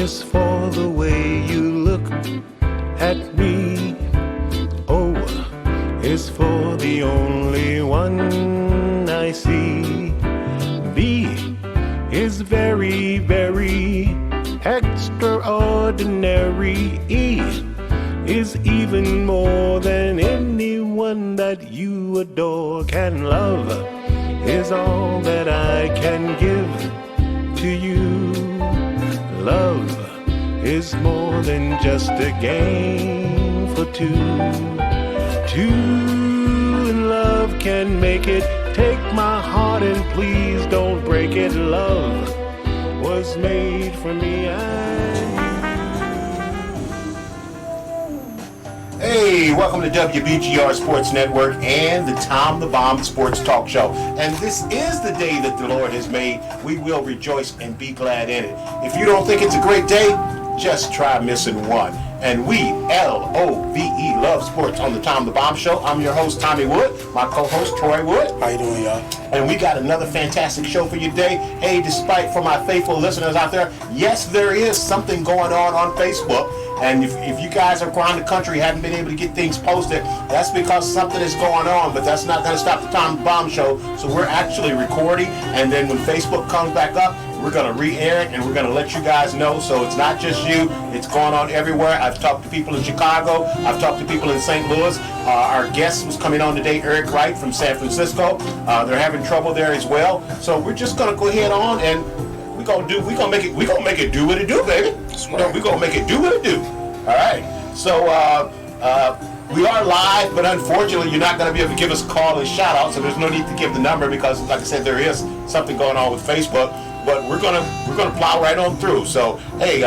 just for the way you look at me. O is for the only one I see. B is very, very extraordinary. E is even more than anyone that you adore can love. Is all that I can give to you. Love is more than just a game for two. Two in love can make it. Take my heart and please don't break it. Love was made for me and you. Hey, welcome to WBGR Sports Network and the Tom the Bomb Sports Talk Show. And this is the day that the Lord has made. We will rejoice and be glad in it. If you don't think it's a great day, just try missing one. And we, L-O-V-E, love sports on the Tom the Bomb Show. I'm your host, Tommy Wood. My co-host, Troy Wood. How you doing, y'all? And we got another fantastic show for you today. Hey, despite for my faithful listeners out there, yes, there is something going on Facebook. And if you guys around the country haven't been able to get things posted, that's because something is going on, but that's not going to stop the Tom the Bomb Show. So we're actually recording, and then when Facebook comes back up, we're going to re-air it, and we're going to let you guys know. So it's not just you. It's going on everywhere. I've talked to people in Chicago. I've talked to people in St. Louis. Our guest was coming on today, Wright from San Francisco. They're having trouble there as well. So we're just going to go ahead on and we're gonna make it do what it do, baby. We're gonna make it do what it do. All right. So we are live, but unfortunately, you're not gonna be able to give us a call and shout out. So there's no need to give the number because, like I said, there is something going on with Facebook. But we're gonna plow right on through. So hey,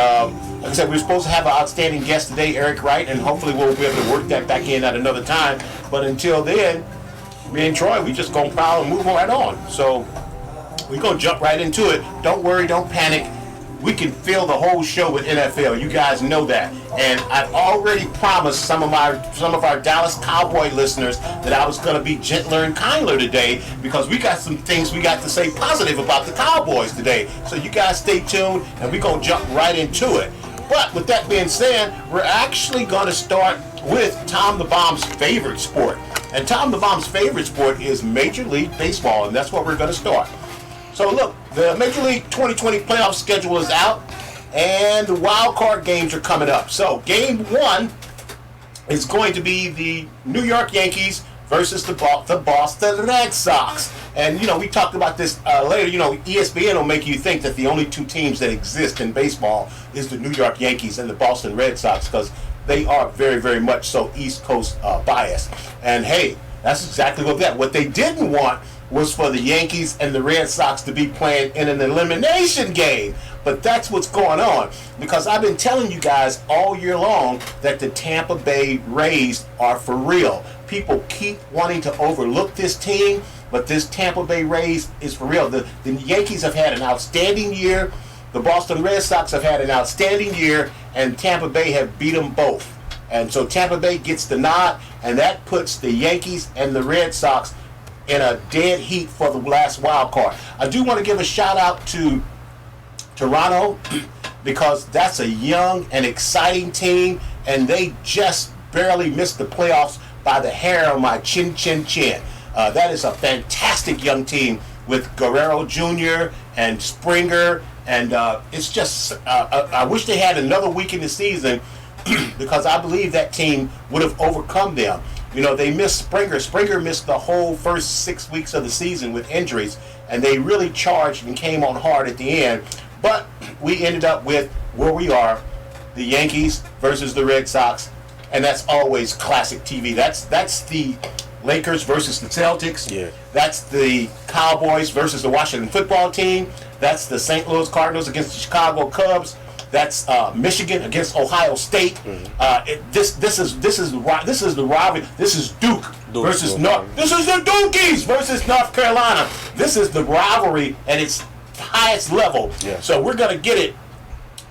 like I said, we're supposed to have an outstanding guest today, Wright, and hopefully we'll be able to work that back in at another time. But until then, me and Troy, we just gonna plow and move right on. So we're going to jump right into it. Don't worry, don't panic. We can fill the whole show with NFL. You guys know that. And I've already promised some of our Dallas Cowboy listeners that I was going to be gentler and kinder today because we got some things we got to say positive about the Cowboys today. So you guys stay tuned, and we're going to jump right into it. But with that being said, we're actually going to start with Tom the Bomb's favorite sport. And Tom the Bomb's favorite sport is Major League Baseball, and that's what we're going to start. So look, the Major League 2020 playoff schedule is out, and the wild card games are coming up. So game one is going to be the New York Yankees versus the Boston Red Sox. And, we talked about this later. ESPN will make you think that the only two teams that exist in baseball is the New York Yankees and the Boston Red Sox because they are very, very much so East Coast biased. And, hey, that's exactly what they didn't want was for the Yankees and the Red Sox to be playing in an elimination game. But that's what's going on. Because I've been telling you guys all year long that the Tampa Bay Rays are for real. People keep wanting to overlook this team, but this Tampa Bay Rays is for real. The Yankees have had an outstanding year. The Boston Red Sox have had an outstanding year, and Tampa Bay have beat them both. And so Tampa Bay gets the nod, and that puts the Yankees and the Red Sox in a dead heat for the last wild card. I do want to give a shout out to Toronto because that's a young and exciting team, and they just barely missed the playoffs by the hair on my chin. That is a fantastic young team with Guerrero Jr. and Springer, and it's just I wish they had another week in the season because I believe that team would have overcome them. They missed Springer. Springer missed the whole first 6 weeks of the season with injuries, and they really charged and came on hard at the end. But we ended up with where we are, the Yankees versus the Red Sox, and that's always classic TV. That's the Lakers versus the Celtics. Yeah. That's the Cowboys versus the Washington football team. That's the St. Louis Cardinals against the Chicago Cubs. That's Michigan against Ohio State. Mm-hmm. This is the rivalry. This is Duke versus North. This is the Dukies versus North Carolina. This is the rivalry at its highest level. Yeah. So we're gonna get it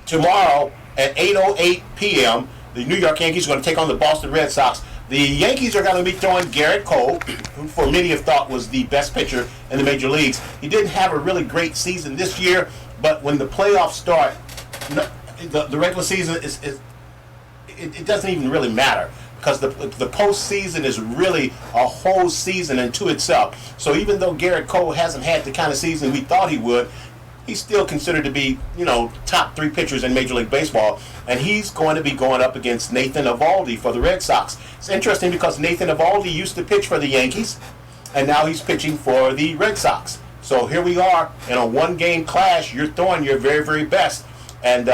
tomorrow at 8:08 p.m. The New York Yankees are going to take on the Boston Red Sox. The Yankees are going to be throwing Garrett Cole, who for many have thought was the best pitcher in the major leagues. He didn't have a really great season this year, but when the playoffs start, the regular season it doesn't even really matter, because the postseason is really a whole season unto itself. So even though Garrett Cole hasn't had the kind of season we thought he would, he's still considered to be, top 3 pitchers in Major League Baseball, and he's going to be going up against Nathan Eovaldi for the Red Sox. It's interesting because Nathan Eovaldi used to pitch for the Yankees, and now he's pitching for the Red Sox. So here we are in a one-game clash. You're throwing your very, very best, and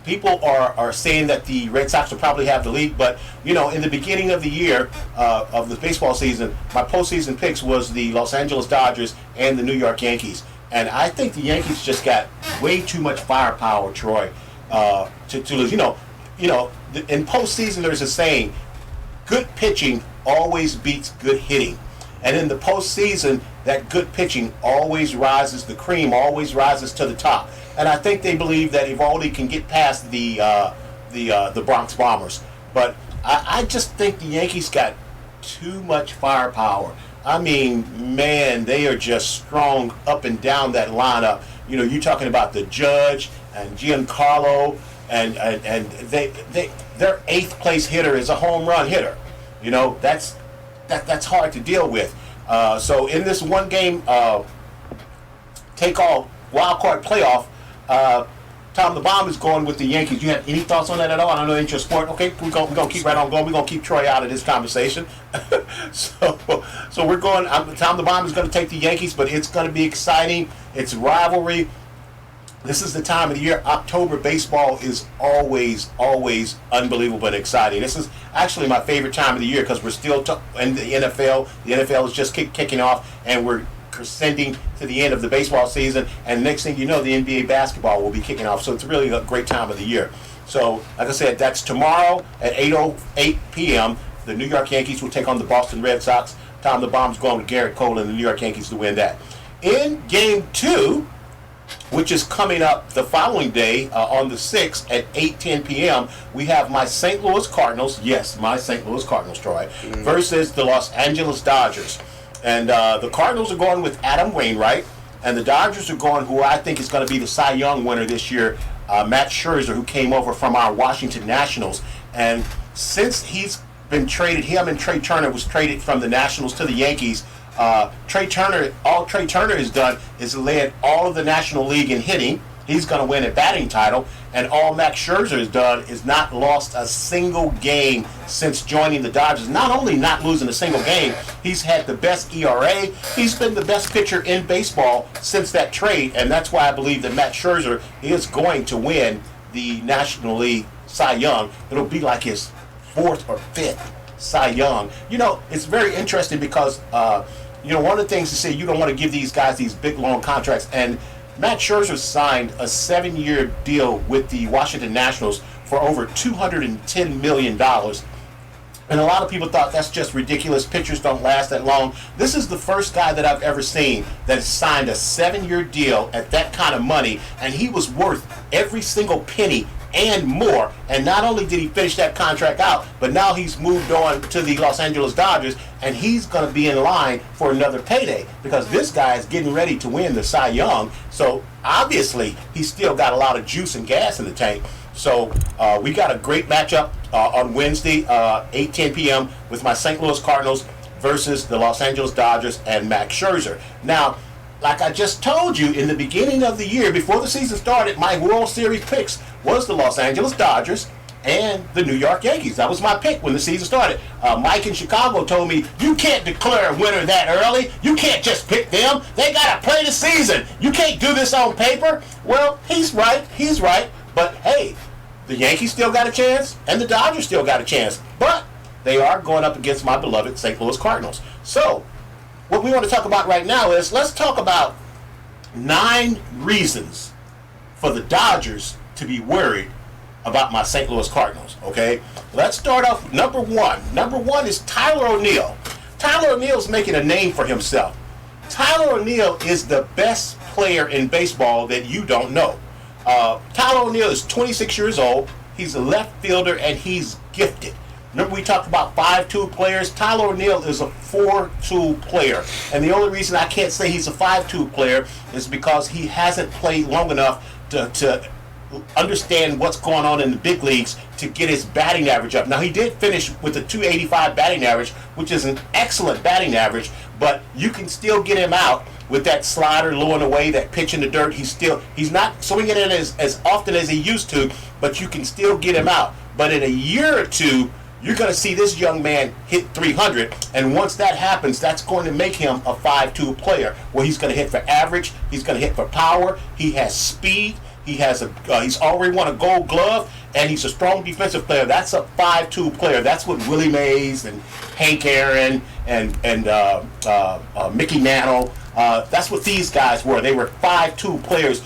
people are saying that the Red Sox will probably have the lead, but in the beginning of the year of the baseball season, my postseason picks was the Los Angeles Dodgers and the New York Yankees, and I think the Yankees just got way too much firepower, Troy, to lose. In postseason there's a saying: good pitching always beats good hitting, and in the postseason, that good pitching always rises. The cream always rises to the top. And I think they believe that Eovaldi can get past the Bronx Bombers. But I just think the Yankees got too much firepower. I mean, man, they are just strong up and down that lineup. You're talking about the Judge and Giancarlo, and their 8th place hitter is a home run hitter. That's hard to deal with. So in this one game take-all wild card playoff, Tom the Bomb is going with the Yankees. You have any thoughts on that at all? I don't know into your sport. Okay, we're going to keep right on going. We're going to keep Troy out of this conversation. so we're going. Tom the Bomb is going to take the Yankees, but it's going to be exciting. It's rivalry. This is the time of the year. October baseball is always unbelievable and exciting. This is actually my favorite time of the year because we're still in the NFL. The NFL is just kicking off, and we're ascending to the end of the baseball season, and next thing you know, the NBA basketball will be kicking off. So it's really a great time of the year. So, like I said, that's tomorrow at 8:08 p.m. The New York Yankees will take on the Boston Red Sox. Tom the Bomb's going with Garrett Cole and the New York Yankees to win that. In Game 2, which is coming up the following day on the 6th at 8:10 p.m., we have my St. Louis Cardinals, yes, my St. Louis Cardinals, Troy, versus the Los Angeles Dodgers. And the Cardinals are going with Adam Wainwright, and the Dodgers are going who I think is going to be the Cy Young winner this year, Matt Scherzer, who came over from our Washington Nationals. And since he's been traded, him and Trey Turner was traded from the Nationals to the Yankees. All Trey Turner has done is led all of the National League in hitting. He's going to win a batting title. And all Max Scherzer has done is not lost a single game since joining the Dodgers. Not only not losing a single game, he's had the best ERA. He's been the best pitcher in baseball since that trade. And that's why I believe that Max Scherzer is going to win the National League Cy Young. It'll be like his 4th or 5th Cy Young. It's very interesting because, one of the things to say, you don't want to give these guys these big, long contracts. And Matt Scherzer signed a 7-year deal with the Washington Nationals for over $210 million. And a lot of people thought that's just ridiculous. Pitchers don't last that long. This is the first guy that I've ever seen that signed a 7-year deal at that kind of money, and he was worth every single penny and more. And not only did he finish that contract out, but now he's moved on to the Los Angeles Dodgers, and he's going to be in line for another payday because this guy is getting ready to win the Cy Young. So obviously he's still got a lot of juice and gas in the tank. So we got a great matchup on Wednesday, 8:10 p.m. with my St. Louis Cardinals versus the Los Angeles Dodgers and Max Scherzer. Now, like I just told you, in the beginning of the year, before the season started, my World Series picks was the Los Angeles Dodgers and the New York Yankees. That was my pick when the season started. Mike in Chicago told me, you can't declare a winner that early. You can't just pick them. They got to play the season. You can't do this on paper. Well, he's right. He's right. But, hey, the Yankees still got a chance and the Dodgers still got a chance. But they are going up against my beloved St. Louis Cardinals. So, what we want to talk about right now is, let's talk about 9 reasons for the Dodgers to be worried about my St. Louis Cardinals, okay? Let's start off number 1. Number 1 is Tyler O'Neill. Tyler O'Neill's making a name for himself. Tyler O'Neill is the best player in baseball that you don't know. Tyler O'Neill is 26 years old. He's a left fielder, and he's gifted. Remember we talked about 5-tool players? Tyler O'Neill is a 4-tool player. And the only reason I can't say he's a 5-tool player is because he hasn't played long enough to understand what's going on in the big leagues to get his batting average up. Now, he did finish with a 285 batting average, which is an excellent batting average, but you can still get him out with that slider low and away, that pitch in the dirt. He's not swinging it as often as he used to, but you can still get him out. But in a year or two, you're going to see this young man hit 300, and once that happens, that's going to make him a 5-2 player, where he's going to hit for average, he's going to hit for power, he has speed, he's already won a Gold Glove, and he's a strong defensive player. That's a 5-2 player. That's what Willie Mays and Hank Aaron and Mickey Mantle, that's what these guys were. They were 5-2 players.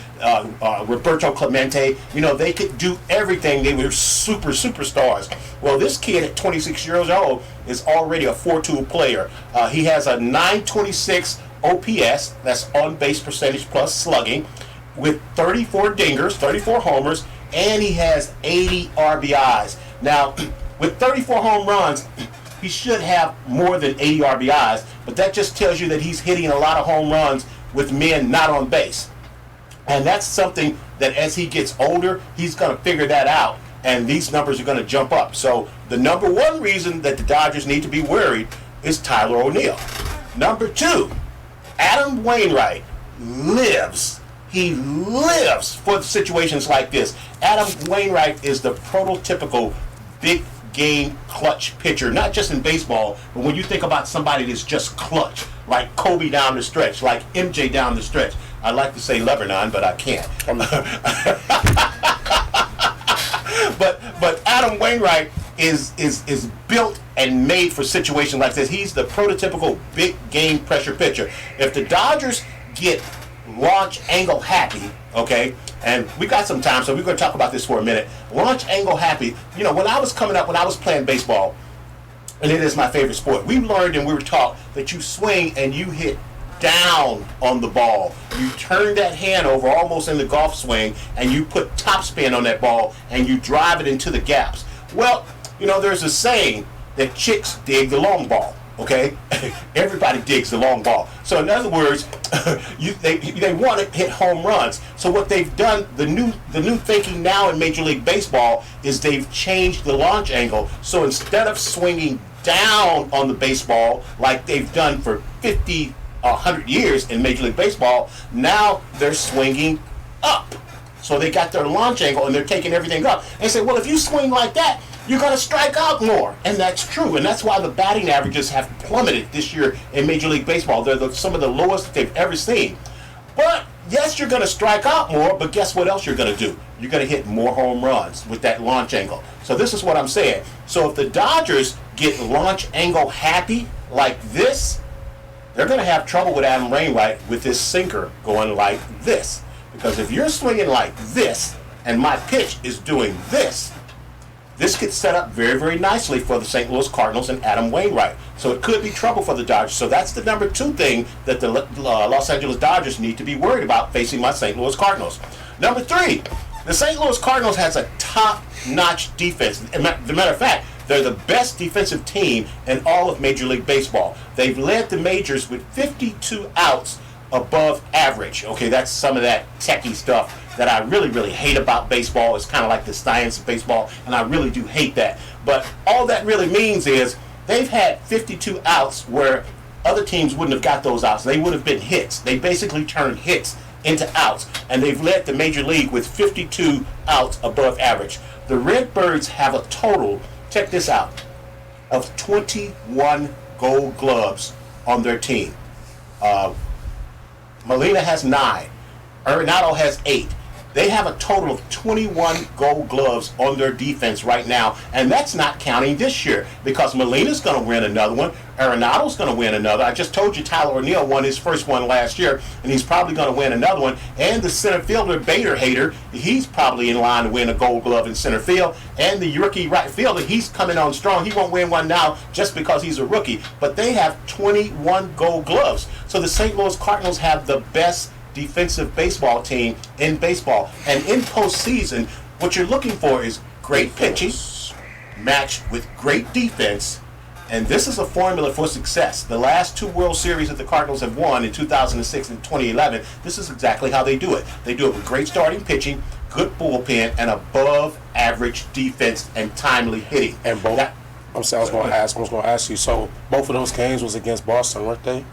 Roberto Clemente, they could do everything. They were superstars. Well, this kid at 26 years old is already a 4-2 player. He has a 926 OPS, that's on base percentage plus slugging, with 34 dingers, 34 homers, and he has 80 RBIs. Now, with 34 home runs, he should have more than 80 RBIs, but that just tells you that he's hitting a lot of home runs with men not on base. And that's something that as he gets older, he's going to figure that out, and these numbers are going to jump up. So the number one reason that the Dodgers need to be worried is Tyler O'Neill. Number two, Adam Wainwright lives for situations like this. Adam Wainwright is the prototypical big game clutch pitcher, not just in baseball, but when you think about somebody that's just clutch, like Kobe down the stretch, like MJ down the stretch. I'd like to say Lebanon, but I can't. but Adam Wainwright is built and made for situations like this. He's the prototypical big game pressure pitcher. If the Dodgers get launch angle happy, okay, and we got some time, so we're going to talk about this for a minute. Launch angle happy. When I was coming up, when I was playing baseball, and it is my favorite sport, we learned and we were taught that you swing and you hit down on the ball. You turn that hand over almost in the golf swing, and you put topspin on that ball, and you drive it into the gaps. Well, there's a saying that chicks dig the long ball. Okay, everybody digs the long ball. So in other words, they want to hit home runs. So what they've done, the new thinking now in Major League Baseball is they've changed the launch angle. So instead of swinging down on the baseball like they've done for 50, 100 years in Major League Baseball, now they're swinging up. So they got their launch angle and they're taking everything up. And they say, well, if you swing like that, you're going to strike out more. And that's true. And that's why the batting averages have plummeted this year in Major League Baseball. They're some of the lowest that they've ever seen. But yes, you're going to strike out more, but guess what else you're going to do? You're going to hit more home runs with that launch angle. So this is what I'm saying. So if the Dodgers get launch angle happy like this, they're going to have trouble with Adam Wainwright with his sinker going like this. Because if you're swinging like this and my pitch is doing this, this gets set up very, very nicely for the St. Louis Cardinals and Adam Wainwright. So it could be trouble for the Dodgers. So that's the number two thing that the Los Angeles Dodgers need to be worried about facing my St. Louis Cardinals. Number three, the St. Louis Cardinals has a top-notch defense. As a matter of fact, they're the best defensive team in all of Major League Baseball. They've led the majors with 52 outs above average. Okay, that's some of that techie stuff that I really, really hate about baseball. It's kind of like the science of baseball, and I really do hate that. But all that really means is they've had 52 outs where other teams wouldn't have got those outs. They would have been hits. They basically turned hits into outs, and they've led the major league with 52 outs above average. The Redbirds have a total, check this out, of 21 Gold Gloves on their team. Molina has 9. Arenado has 8. They have a total of 21 Gold Gloves on their defense right now, and that's not counting this year because Molina's going to win another one. Arenado's going to win another. I just told you Tyler O'Neill won his first one last year, and he's probably going to win another one. And the center fielder, Bader Hater, he's probably in line to win a Gold Glove in center field. And the rookie right fielder, he's coming on strong. He won't win one now just because he's a rookie. But they have 21 Gold Gloves. So the St. Louis Cardinals have the best defensive baseball team in baseball. And in postseason, what you're looking for is great pitching matched with great defense. And this is a formula for success. The last 2 World Series that the Cardinals have won in 2006 and 2011, this is exactly how they do it. They do it with great starting pitching, good bullpen, and above average defense and timely hitting. And both. I'm sorry, I was going to ask you. So both of those games was against Boston, weren't they?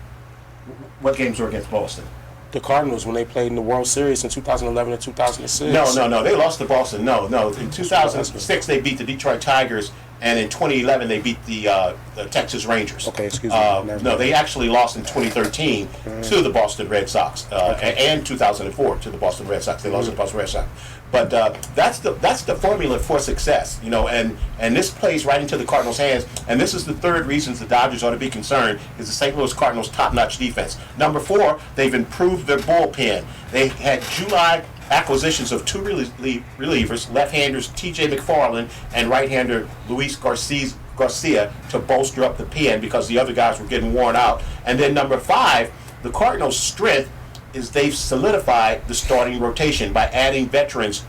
What games were against Boston? The Cardinals when they played in the World Series in 2011 and 2006. No. They lost to Boston. No. In 2006 they beat the Detroit Tigers, and in 2011 they beat the Texas Rangers. Okay, excuse me. No, they actually lost in 2013 to the Boston Red Sox, and 2004 to the Boston Red Sox. They lost to the Boston Red Sox. But that's the formula for success, and this plays right into the Cardinals' hands. And this is the third reason the Dodgers ought to be concerned is the St. Louis Cardinals' top-notch defense. Number 4, they've improved their bullpen. They had July acquisitions of 2 relievers, left-handers T.J. McFarland and right-hander Luis Garcia to bolster up the pen because the other guys were getting worn out. And then number 5, the Cardinals' strength is they've solidified the starting rotation by adding veterans,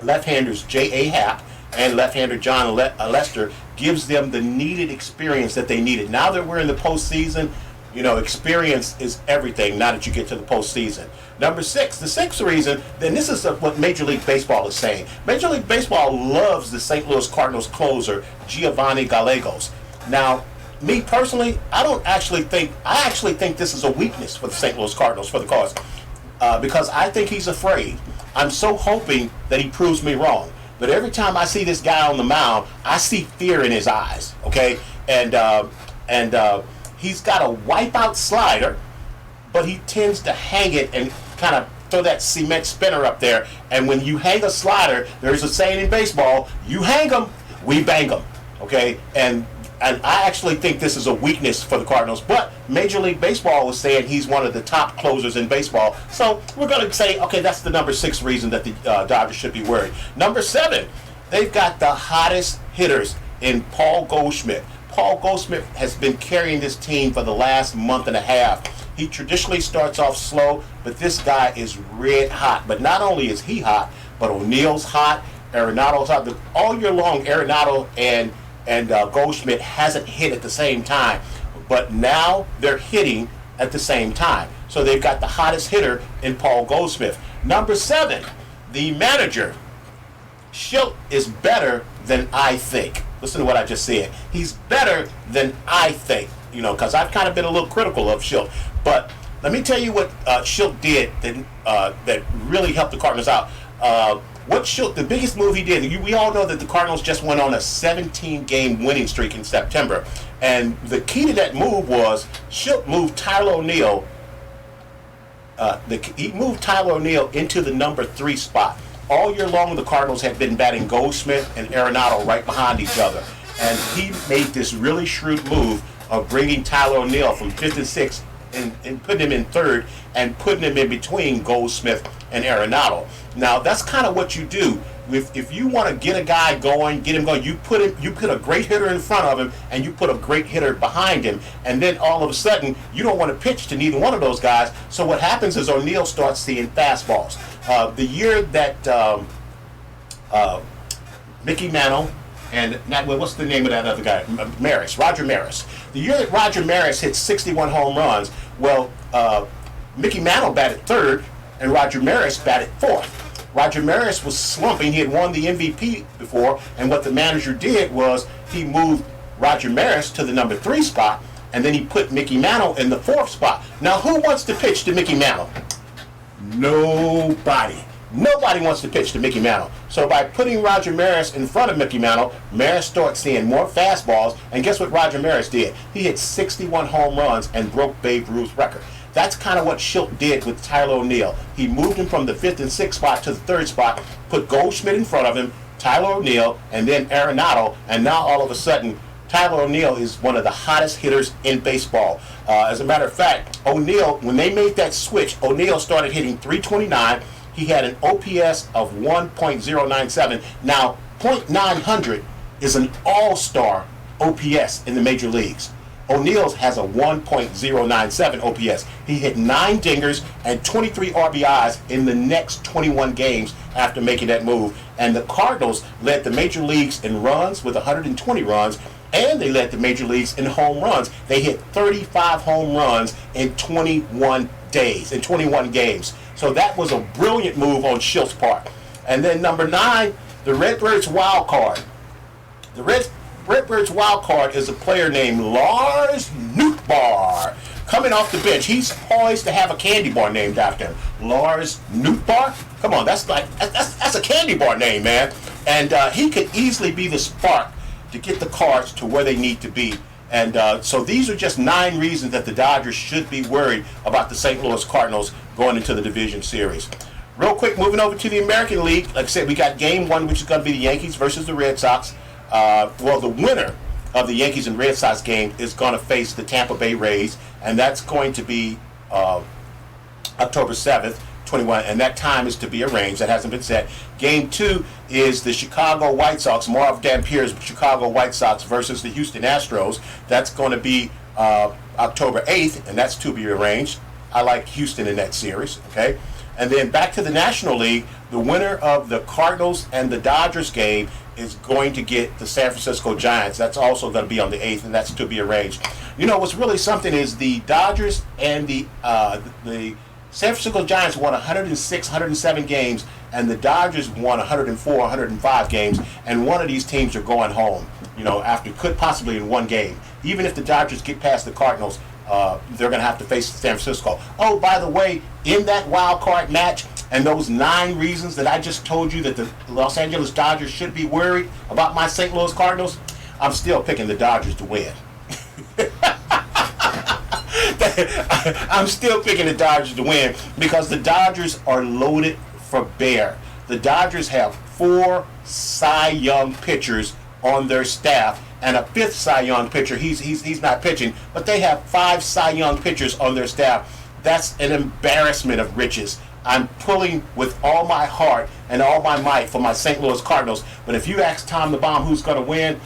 left-handers J.A. Happ and left-hander John Lester gives them the needed experience that they needed. Now that we're in the postseason, experience is everything now that you get to the postseason. Number 6, the 6th reason, then this is what Major League Baseball is saying. Major League Baseball loves the St. Louis Cardinals closer, Giovanni Gallegos. Now, me personally, I actually think this is a weakness for the St. Louis Cardinals, for the Cards, because I think he's afraid. I'm so hoping that he proves me wrong. But every time I see this guy on the mound, I see fear in his eyes, okay? And he's got a wipeout slider, but he tends to hang it and kind of throw that cement spinner up there. And when you hang a slider, there's a saying in baseball, you hang them, we bang them, okay? And I actually think this is a weakness for the Cardinals. But Major League Baseball was saying he's one of the top closers in baseball. So we're going to say, okay, that's the number 6 reason that the Dodgers should be worried. Number 7, they've got the hottest hitters in Paul Goldschmidt. Paul Goldschmidt has been carrying this team for the last month and a half. He traditionally starts off slow, but this guy is red hot. But not only is he hot, but O'Neill's hot, Arenado's hot. All year long, Arenado and Goldschmidt hasn't hit at the same time, but now they're hitting at the same time. So they've got the hottest hitter in Paul Goldschmidt. Number 7, the manager, Schilt, is better than I think. Listen to what I just said. He's better than I think, because I've kind of been a little critical of Schilt. But let me tell you what Schilt did that really helped the Cardinals out. The biggest move he did, we all know that the Cardinals just went on a 17-game winning streak in September. And the key to that move was Schilt moved Tyler O'Neill. He moved Tyler O'Neill into the number 3 spot. All year long, the Cardinals had been batting Goldschmidt and Arenado right behind each other. And he made this really shrewd move of bringing Tyler O'Neill from 5th and 6th and putting him in 3rd and putting him in between Goldschmidt and Arenado. Now, that's kind of what you do. If you want to get a guy going, get him going, you put a great hitter in front of him and you put a great hitter behind him, and then all of a sudden you don't want to pitch to neither one of those guys. So what happens is O'Neill starts seeing fastballs. The year that Mickey Mantle and what's the name of that other guy? Roger Maris. The year that Roger Maris hit 61 home runs, Mickey Mantle batted 3rd and Roger Maris batted 4th. Roger Maris was slumping. He had won the MVP before, and what the manager did was he moved Roger Maris to the number 3 spot, and then he put Mickey Mantle in the 4th spot. Now, who wants to pitch to Mickey Mantle? Nobody. Nobody wants to pitch to Mickey Mantle. So by putting Roger Maris in front of Mickey Mantle, Maris starts seeing more fastballs, and guess what Roger Maris did? He hit 61 home runs and broke Babe Ruth's record. That's kind of what Schilt did with Tyler O'Neill. He moved him from the 5th and 6th spot to the 3rd spot, put Goldschmidt in front of him, Tyler O'Neill, and then Arenado, and now all of a sudden, Tyler O'Neill is one of the hottest hitters in baseball. As a matter of fact, O'Neill, when they made that switch, O'Neill started hitting .329. He had an OPS of 1.097. Now, .900 is an all-star OPS in the major leagues. O'Neill's has a 1.097 OPS. He hit 9 dingers and 23 RBIs in the next 21 games after making that move. And the Cardinals led the major leagues in runs with 120 runs, and they led the major leagues in home runs. They hit 35 home runs in 21 days, in 21 games. So that was a brilliant move on Schilt's part. And then number 9, the Redbirds wild card. The Redbirds wild card is a player named Lars Nootbaar. Coming off the bench, he's poised to have a candy bar named after him. Lars Nootbaar? Come on, that's a candy bar name, man. And he could easily be the spark to get the Cards to where they need to be. And so these are just 9 reasons that the Dodgers should be worried about the St. Louis Cardinals going into the division series. Real quick, moving over to the American League. Like I said, we got game 1, which is going to be the Yankees versus the Red Sox. Well, the winner of the Yankees and Red Sox game is going to face the Tampa Bay Rays, and that's going to be October 7th, 21, and that time is to be arranged. That hasn't been set. Game 2 is the Chicago White Sox, Marv Dampier's Chicago White Sox versus the Houston Astros. That's going to be October 8th, and that's to be arranged. I like Houston in that series, okay? And then back to the National League, the winner of the Cardinals and the Dodgers game is going to get the San Francisco Giants. That's also going to be on the 8th, and that's to be arranged. You know, what's really something is the Dodgers and the San Francisco Giants won 106, 107 games, and the Dodgers won 104, 105 games, and one of these teams are going home, you know, after could possibly in one game. Even if the Dodgers get past the Cardinals, they're going to have to face San Francisco. Oh, by the way, in that wild card match, and those 9 reasons that I just told you that the Los Angeles Dodgers should be worried about my St. Louis Cardinals, I'm still picking the Dodgers to win. I'm still picking the Dodgers to win because the Dodgers are loaded for bear. The Dodgers have 4 Cy Young pitchers on their staff, and a 5th Cy Young pitcher. He's not pitching, but they have 5 Cy Young pitchers on their staff. That's an embarrassment of riches. I'm pulling with all my heart and all my might for my St. Louis Cardinals. But if you ask Tom the Bomb who's going to win,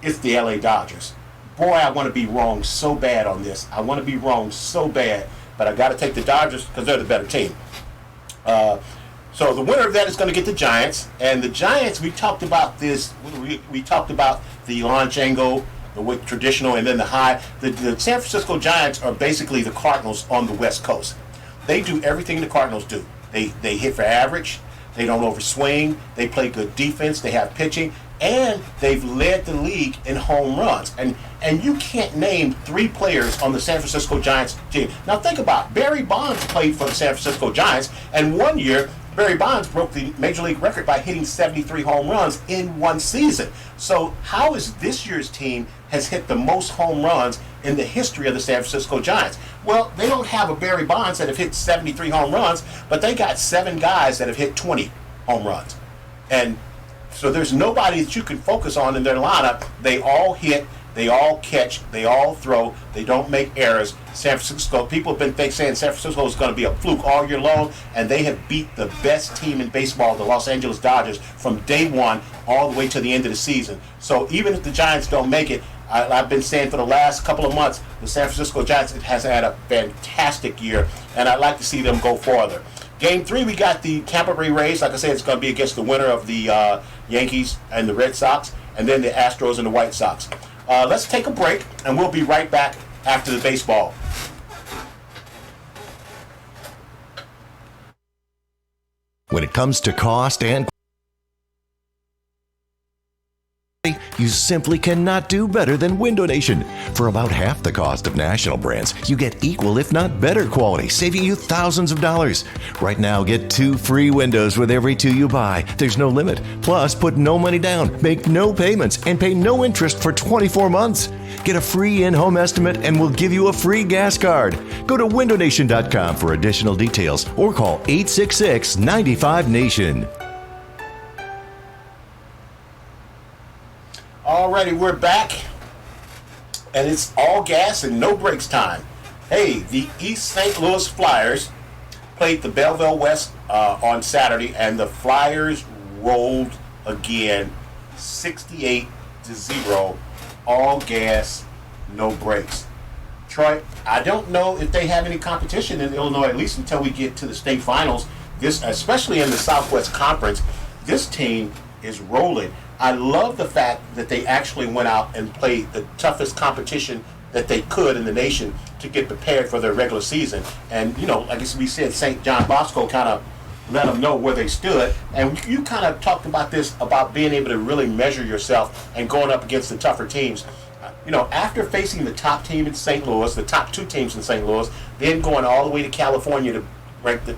it's the LA Dodgers. Boy, I want to be wrong so bad on this. I want to be wrong so bad, but I got to take the Dodgers because they're the better team. So the winner of that is going to get the Giants. And the Giants, we talked about this. We talked about the launch angle, the traditional, and then the high. The San Francisco Giants are basically the Cardinals on the West Coast. They do everything the Cardinals do. They hit for average. They don't overswing. They play good defense. They have pitching. And they've led the league in home runs. And you can't name 3 players on the San Francisco Giants team. Now think about it. Barry Bonds played for the San Francisco Giants, and one year Barry Bonds broke the Major League record by hitting 73 home runs in one season. So how is this year's team has hit the most home runs in the history of the San Francisco Giants? Well, they don't have a Barry Bonds that have hit 73 home runs, but they got 7 guys that have hit 20 home runs. And so there's nobody that you can focus on in their lineup. They all hit, they all catch, they all throw, they don't make errors. San Francisco, people have been saying San Francisco is going to be a fluke all year long, and they have beat the best team in baseball, the Los Angeles Dodgers, from day one all the way to the end of the season. So even if the Giants don't make it, I've been saying for the last couple of months, the San Francisco Giants has had a fantastic year, and I'd like to see them go farther. Game 3, we got the Tampa Bay Rays. Like I said, it's going to be against the winner of the Yankees and the Red Sox, and then the Astros and the White Sox. Let's take a break, and we'll be right back after the baseball. When it comes to cost and you simply cannot do better than Window Nation. For about half the cost of national brands, you get equal if not better quality, saving you thousands of dollars. Right now, get 2 free windows with every 2 you buy. There's no limit. Plus, put no money down, make no payments, and pay no interest for 24 months. Get a free in-home estimate and we'll give you a free gas card. Go to windownation.com for additional details or call 866-95-NATION. Alrighty, we're back, and it's all gas and no brakes time. Hey, the East St. Louis Flyers played the Belleville West on Saturday, and the Flyers rolled again, 68-0, all gas, no brakes. Troy, I don't know if they have any competition in Illinois, at least until we get to the state finals. This, especially in the Southwest Conference, this team is rolling. I love the fact that they actually went out and played the toughest competition that they could in the nation to get prepared for their regular season. And, you know, like we said, St. John Bosco kind of let them know where they stood. And you kind of talked about this, about being able to really measure yourself and going up against the tougher teams. After facing the top team in St. Louis, the top two teams in St. Louis, then going all the way to California to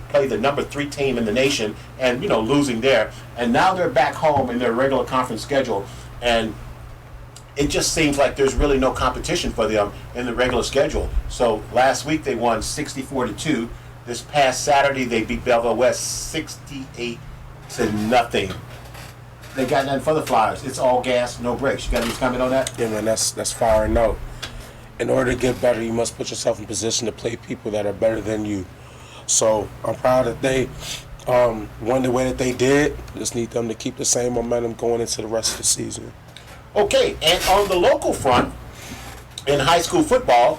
play the number 3 team in the nation and, losing there. And now they're back home in their regular conference schedule. And it just seems like there's really no competition for them in the regular schedule. So last week they won 64-2. This past Saturday they beat Belleville West 68-0. They got nothing for the Flyers. It's all gas, no brakes. You got any comment on that? Yeah, man, that's fire and out. In order to get better, you must put yourself in position to play people that are better than you. So I'm proud that they won the way that they did. Just need them to keep the same momentum going into the rest of the season. Okay, and on the local front, in high school football,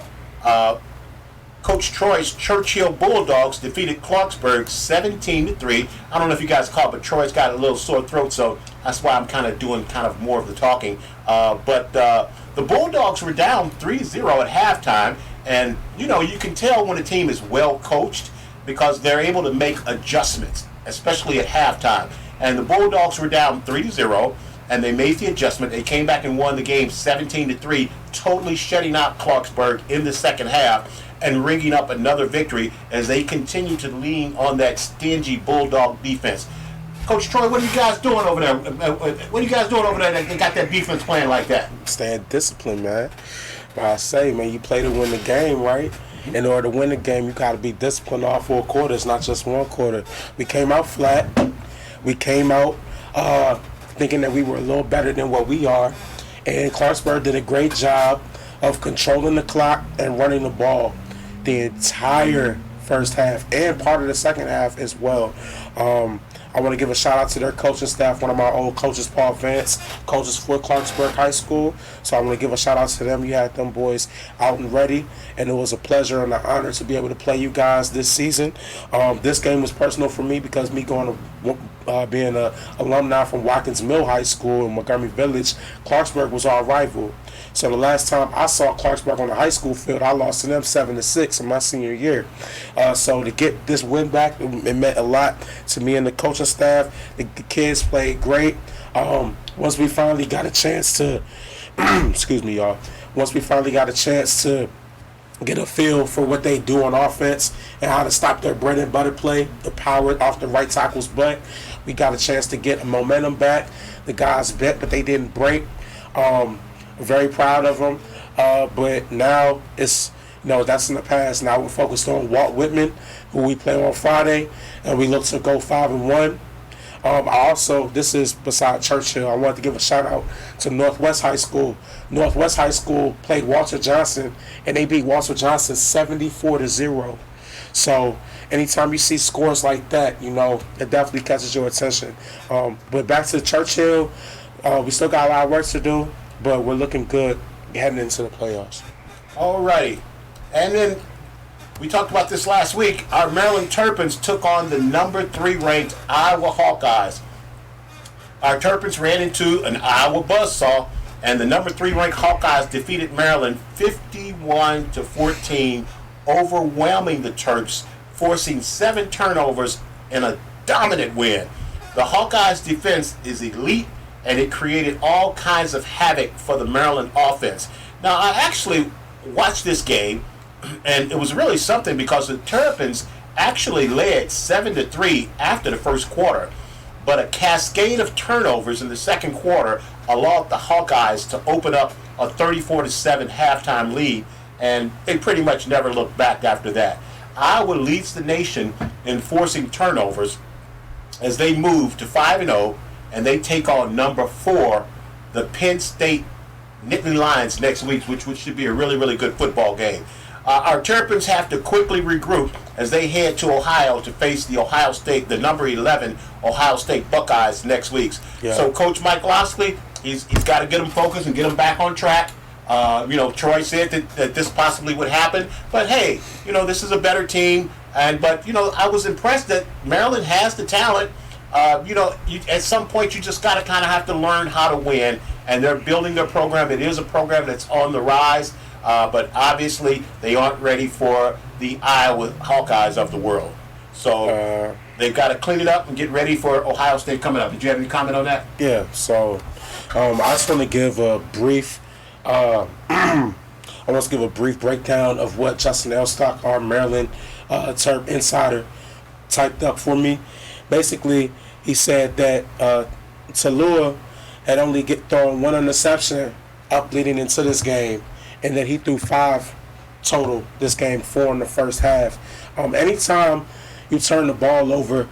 Coach Troy's Churchill Bulldogs defeated Clarksburg 17-3. I don't know if you guys caught, but Troy's got a little sore throat, so that's why I'm kind of doing more of the talking. But the Bulldogs were down 3-0 at halftime, and you can tell when a team is well coached because they're able to make adjustments, especially at halftime. And the Bulldogs were down 3-0. And they made the adjustment. They came back and won the game 17-3, totally shutting out Clarksburg in the second half and ringing up another victory as they continue to lean on that stingy Bulldog defense. Coach Troy, what are you guys doing over there? What are you guys doing over there that got that defense playing like that? Staying disciplined, man. But I say, man, you play to win the game, right? In order to win the game, you got to be disciplined all 4 quarters, not just 1 quarter. We came out flat. We came out thinking that we were a little better than what we are. And Clarksburg did a great job of controlling the clock and running the ball the entire first half and part of the second half as well. I want to give a shout out to their coaching staff. One of my old coaches, Paul Vance, coaches for Clarksburg High School. So I want to give a shout out to them. You had them boys out and ready, and it was a pleasure and an honor to be able to play you guys this season. This game was personal for me because me going to being an alumni from Watkins Mill High School in Montgomery Village, Clarksburg was our rival. So the last time I saw Clarksburg on the high school field, I lost to them 7-6 in my senior year. So to get this win back, it meant a lot to me and the coaching staff. The kids played great. Once we finally got a chance to, excuse me, y'all. Once we finally got a chance to get a feel for what they do on offense and how to stop their bread and butter play, the power off the right tackle's butt, we got a chance to get a momentum back. The guys bet, but they didn't break. Very proud of them, but now it's that's in the past. Now we're focused on Walt Whitman, who we play on Friday, and we look to go 5-1. This is beside Churchill. I wanted to give a shout out to Northwest High School. Northwest High School played Walter Johnson, and they beat Walter Johnson 74-0. So anytime you see scores like that, it definitely catches your attention. But back to Churchill, we still got a lot of work to do, but we're looking good heading into the playoffs. All righty. And then we talked about this last week. Our Maryland Terrapins took on the number 3 ranked Iowa Hawkeyes. Our Terrapins ran into an Iowa buzzsaw, and the number 3 ranked Hawkeyes defeated Maryland 51-14, overwhelming the Terps, forcing 7 turnovers in a dominant win. The Hawkeyes' defense is elite, and it created all kinds of havoc for the Maryland offense. Now, I actually watched this game, and it was really something because the Terrapins actually led 7-3 after the first quarter, but a cascade of turnovers in the second quarter allowed the Hawkeyes to open up a 34-7 halftime lead, and they pretty much never looked back after that. Iowa leads the nation in forcing turnovers as they move to 5-0, and they take on number 4, the Penn State Nittany Lions next week, which should be a really, really good football game. Our Terrapins have to quickly regroup as they head to Ohio to face the number 11 Ohio State Buckeyes next week. Yeah. So Coach Mike Loxley, he's got to get them focused and get them back on track. Troy said that this possibly would happen, but hey, this is a better team. But I was impressed that Maryland has the talent. At some point you just got to kind of have to learn how to win, and they're building their program. It is a program that's on the rise, but obviously they aren't ready for the Iowa Hawkeyes of the world. So they've got to clean it up and get ready for Ohio State coming up. Did you have any comment on that? Yeah, so I just want to give a brief breakdown of what Justin Elstock, our Maryland Terp insider, typed up for me. Basically, he said that Tallulah had only thrown one interception up leading into this game, and that he threw 5 total this game, 4 in the first half. Anytime you turn the ball over,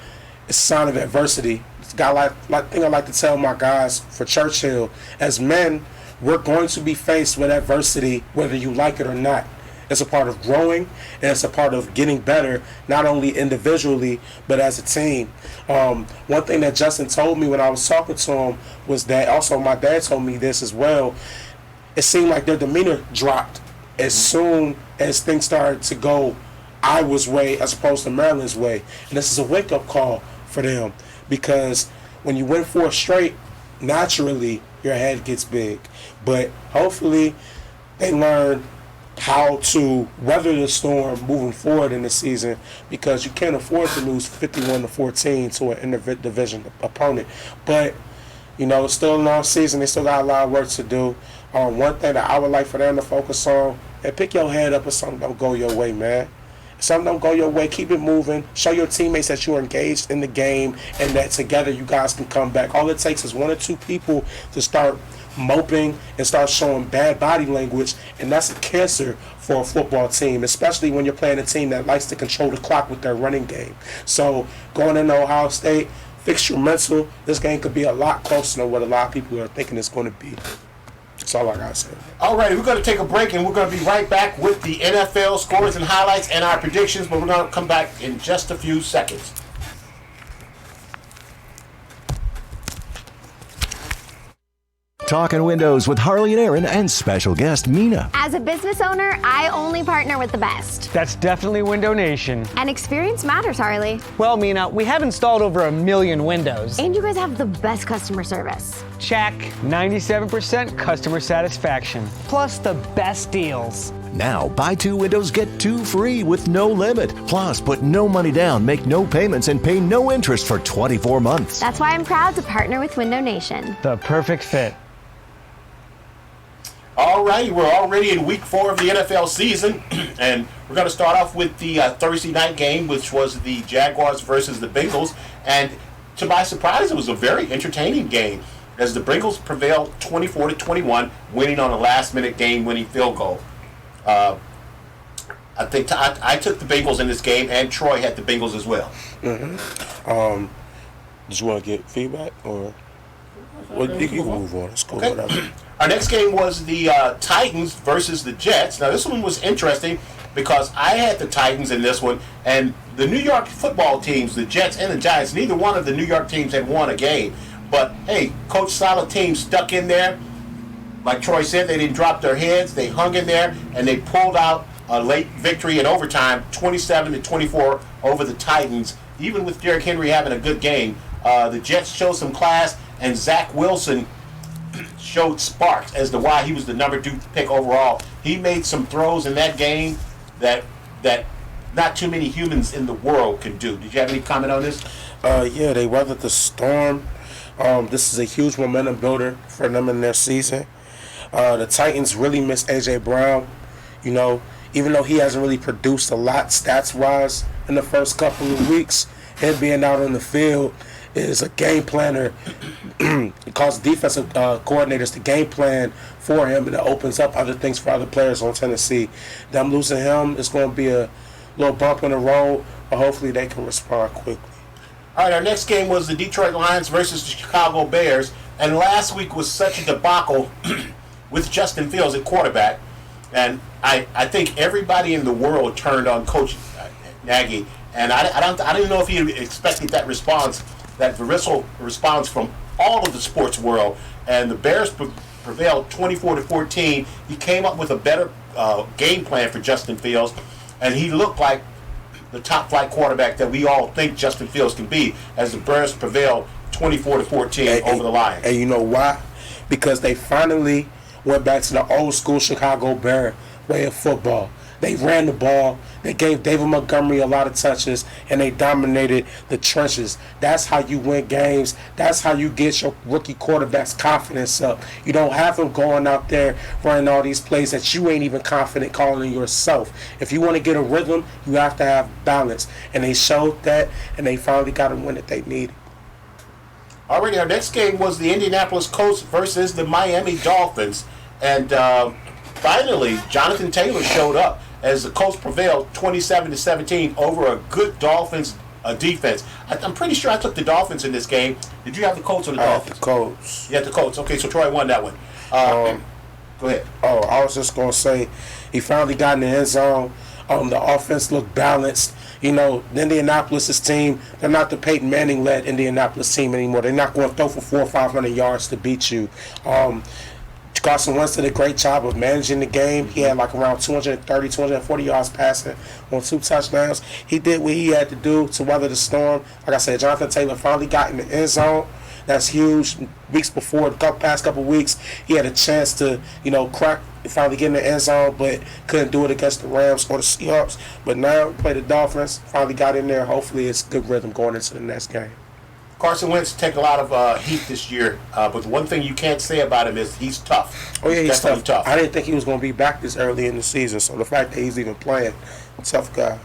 it's a sign of adversity. It's thing I like to tell my guys for Churchill, as men, we're going to be faced with adversity whether you like it or not. It's a part of growing, and it's a part of getting better, not only individually, but as a team. One thing that Justin told me when I was talking to him was that, also my dad told me this as well, it seemed like their demeanor dropped as soon as things started to go Iowa's way as opposed to Maryland's way. And this is a wake-up call for them, because when you win 4 straight, naturally your head gets big. But hopefully they learn how to weather the storm moving forward in the season, because you can't afford to lose 51-14 to an interdivision opponent. But, it's still a long season. They still got a lot of work to do. One thing that I would like for them to focus on, and pick your head up if something don't go your way, man. If something don't go your way, keep it moving. Show your teammates that you're engaged in the game and that together you guys can come back. All it takes is 1 or 2 people to start moping and start showing bad body language, and that's a cancer for a football team, especially when you're playing a team that likes to control the clock with their running game. So going into Ohio State, fix your mental. This game could be a lot closer than what a lot of people are thinking it's going to be. That's all I got to say. All right, we're going to take a break, and we're going to be right back with the NFL scores and highlights and our predictions, but we're going to come back in just a few seconds. Talking Windows with Harley and Aaron and special guest Mina. As a business owner, I only partner with the best. That's definitely Window Nation. And experience matters, Harley. Well, Mina, we have installed over 1 million windows. And you guys have the best customer service. Check. 97% customer satisfaction. Plus the best deals. Now, buy 2 windows, get 2 free with no limit. Plus, put no money down, make no payments, and pay no interest for 24 months. That's why I'm proud to partner with Window Nation. The perfect fit. All right, we're already in week 4 of the NFL season, and we're going to start off with the Thursday night game, which was the Jaguars versus the Bengals. And to my surprise, it was a very entertaining game, as the Bengals prevailed 24-21, winning on a last-minute game-winning field goal. I think I took the Bengals in this game, and Troy had the Bengals as well. Mm-hmm. Did you want to get feedback, or you can move on? It's cool, okay. Whatever. Our next game was the Titans versus the Jets. Now, this one was interesting because I had the Titans in this one, and the New York football teams, the Jets and the Giants, neither one of the New York teams had won a game. But, hey, Coach Solid team stuck in there. Like Troy said, they didn't drop their heads. They hung in there, and they pulled out a late victory in overtime, 27-24 over the Titans. Even with Derrick Henry having a good game, the Jets showed some class, and Zach Wilson showed sparks as to why he was the number 2 pick overall. He made some throws in that game that not too many humans in the world could do. Did you have any comment on this? Yeah, they weathered the storm. This is a huge momentum builder for them in their season. The Titans really miss A.J. Brown. Even though he hasn't really produced a lot stats-wise in the first couple of weeks, him being out on the field is a game planner. It causes defensive coordinators to game plan for him, and it opens up other things for other players on Tennessee. Them losing him is going to be a little bump in the road, but hopefully they can respond quickly. All right, our next game was the Detroit Lions versus the Chicago Bears, and last week was such a debacle with Justin Fields at quarterback, and I think everybody in the world turned on Coach Nagy, and I didn't know if he expected that response, that visceral response from all of the sports world. And the Bears prevailed 24-14. He came up with a better game plan for Justin Fields, and he looked like the top flight quarterback that we all think Justin Fields can be, as the Bears prevailed 24-14 over the Lions. And you know why? Because they finally went back to the old school Chicago Bear way of football. They ran the ball. They gave David Montgomery a lot of touches, and they dominated the trenches. That's how you win games. That's how you get your rookie quarterback's confidence up. You don't have him going out there running all these plays that you ain't even confident calling yourself. If you want to get a rhythm, you have to have balance. And they showed that, and they finally got a win that they needed. Already, our next game was the Indianapolis Colts versus the Miami Dolphins. And finally, Jonathan Taylor showed up as the Colts prevailed 27-17 over a good Dolphins defense. I'm pretty sure I took the Dolphins in this game. Did you have the Colts or the Dolphins? The Colts. You had the Colts. Okay, so Troy won that one. Go ahead. I was just going to say, he finally got in the end zone. The offense looked balanced. You know, the Indianapolis team, they're not the Peyton Manning-led Indianapolis team anymore. They're not going to throw for 400 or 500 yards to beat you. Carson Wentz did a great job of managing the game. He had like around 230, 240 yards passing on 2 touchdowns. He did what he had to do to weather the storm. Like I said, Jonathan Taylor finally got in the end zone. That's huge. Weeks before, the past couple weeks, he had a chance to, crack, finally get in the end zone, but couldn't do it against the Rams or the Seahawks. But now, we play the Dolphins, finally got in there. Hopefully, it's good rhythm going into the next game. Carson Wentz take a lot of heat this year, but the one thing you can't say about him is he's tough. Oh, yeah, he's definitely tough. I didn't think he was going to be back this early in the season, so the fact that he's even playing, tough guy.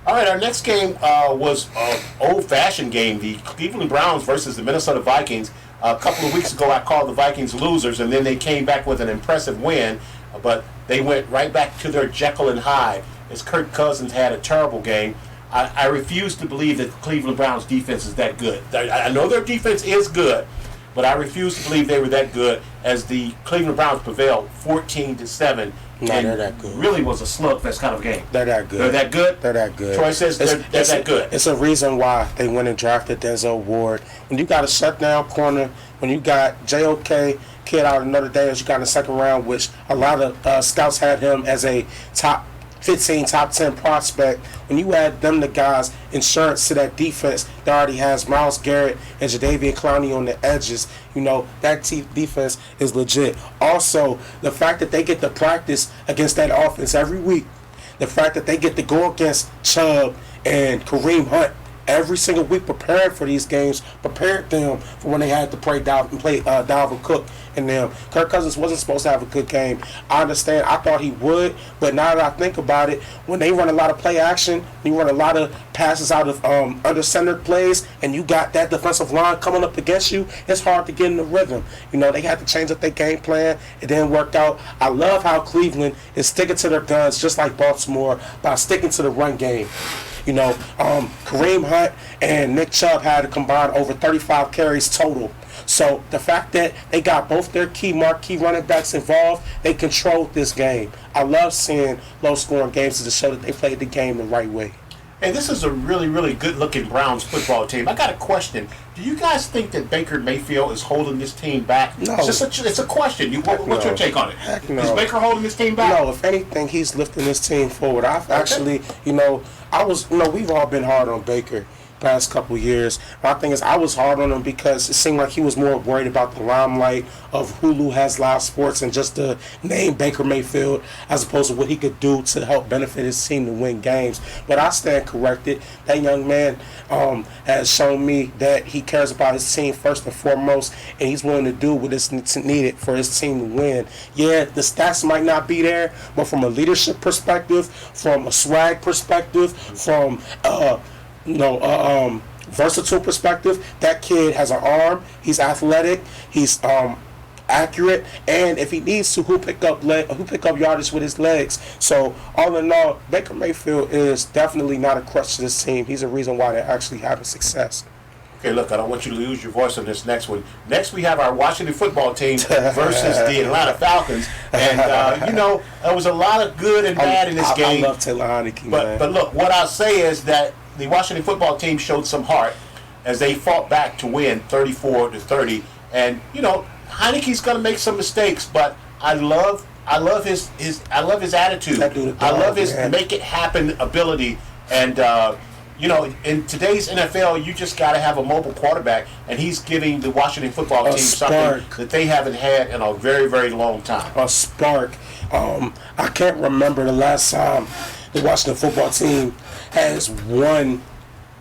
All right, our next game was an old-fashioned game, the Cleveland Browns versus the Minnesota Vikings. A couple of weeks ago, I called the Vikings losers, and then they came back with an impressive win, but they went right back to their Jekyll and Hyde as Kirk Cousins had a terrible game. I refuse to believe that the Cleveland Browns defense is that good. I know their defense is good, but I refuse to believe they were that good as the Cleveland Browns prevailed 14-7. No, they're that good. Really was a slugfest kind of game. They're that good. They're that good? They're that good. Troy says they're that good. It's a reason why they went and drafted Denzel Ward. When you got a shutdown corner, when you got J.O.K., kid out of Notre Dame that you got in the second round, which a lot of scouts had him as a top 15, top 10 prospect. When you add them the guys, insurance to that defense that already has Myles Garrett and Jadeveon Clowney on the edges, that defense is legit. Also, the fact that they get to practice against that offense every week, the fact that they get to go against Chubb and Kareem Hunt every single week, prepared for these games, prepared them for when they had to play Dalvin Cook and them. Kirk Cousins wasn't supposed to have a good game. I understand. I thought he would, but now that I think about it, when they run a lot of play action, when you run a lot of passes out of under-centered plays, and you got that defensive line coming up against you, it's hard to get in the rhythm. They had to change up their game plan. It didn't work out. I love how Cleveland is sticking to their guns, just like Baltimore, by sticking to the run game. Kareem Hunt and Nick Chubb had a combined over 35 carries total. So the fact that they got both their marquee running backs involved, they controlled this game. I love seeing low-scoring games to show that they played the game the right way. Hey, this is a really, really good-looking Browns football team. I got a question. Do you guys think that Baker Mayfield is holding this team back? No. It's a question. What's your take on it? Heck no. Is Baker holding this team back? No, if anything, he's lifting this team forward. I've actually, we've all been hard on Baker past couple years. My thing is, I was hard on him because it seemed like he was more worried about the limelight of Hulu has live sports and just the name Baker Mayfield as opposed to what he could do to help benefit his team to win games. But I stand corrected. That young man has shown me that he cares about his team first and foremost, and he's willing to do what is needed for his team to win. Yeah, the stats might not be there, but from a leadership perspective, from a swag perspective, from versatile perspective, that kid has an arm. He's athletic. He's accurate, and if he needs to, who pick up yardage with his legs. So all in all, Baker Mayfield is definitely not a crutch to this team. He's a reason why they're actually having success. Okay, look, I don't want you to lose your voice on this next one. Next, we have our Washington football team versus the Atlanta Falcons. And, there was a lot of good and bad in this game. I love Taylor Heineke, man. But look, what I'll say is that the Washington football team showed some heart as they fought back to win 34-30. And, Heineke's going to make some mistakes, but I love his attitude. I love his make it happen ability. And in today's NFL, you just got to have a mobile quarterback, and he's giving the Washington football team something that they haven't had in a very, very long time. A spark. I can't remember the last time the Washington football team has won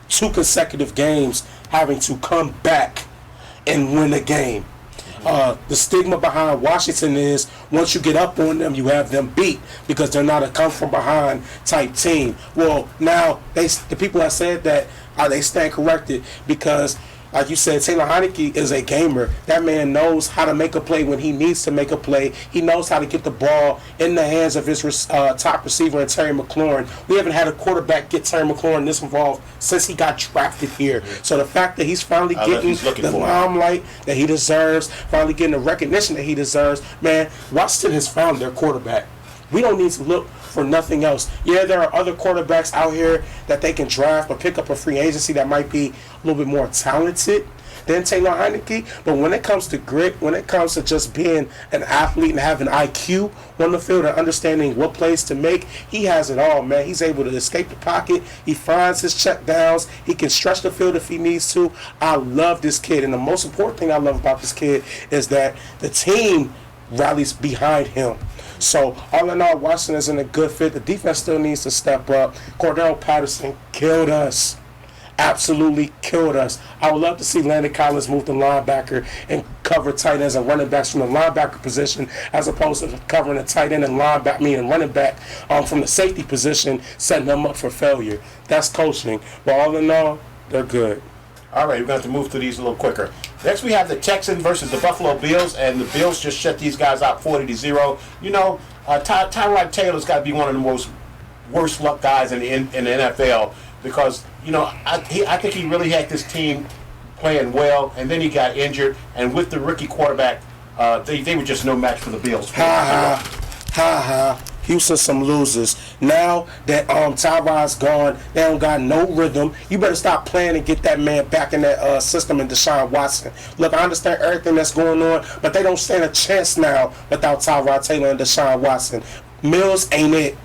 2 consecutive games having to come back and win a game. The stigma behind Washington is once you get up on them, you have them beat because they're not a come from behind type team. Well, now the people that said that they stand corrected because, like you said, Taylor Heineke is a gamer. That man knows how to make a play when he needs to make a play. He knows how to get the ball in the hands of his top receiver, and Terry McLaurin. We haven't had a quarterback get Terry McLaurin this involved since he got drafted here. So the fact that he's finally getting the limelight that he deserves, finally getting the recognition that he deserves, man, Washington has found their quarterback. We don't need to look for nothing else. Yeah, there are other quarterbacks out here that they can draft or pick up a free agency that might be a little bit more talented than Taylor Heineke. But when it comes to grit, when it comes to just being an athlete and having IQ on the field and understanding what plays to make, he has it all, man. He's able to escape the pocket. He finds his check downs. He can stretch the field if he needs to. I love this kid. And the most important thing I love about this kid is that the team rallies behind him. So, all in all, Washington is in a good fit. The defense still needs to step up. Cordell Patterson killed us. Absolutely killed us. I would love to see Landon Collins move to linebacker and cover tight ends and running backs from the linebacker position as opposed to covering a tight end and running back from the safety position, setting them up for failure. That's coaching. But all in all, they're good. All right, we're going to have to move through these a little quicker. Next, we have the Texans versus the Buffalo Bills, and the Bills just shut these guys out 40-0. Tyrod Taylor's got to be one of the worst luck guys in the NFL because, I think he really had this team playing well, and then he got injured, and with the rookie quarterback, they were just no match for the Bills. Ha. Houston some losers. Now that Tyrod's gone, they don't got no rhythm. You better stop playing and get that man back in that system in Deshaun Watson. Look, I understand everything that's going on, but they don't stand a chance now without Tyrod Taylor and Deshaun Watson. Mills ain't it.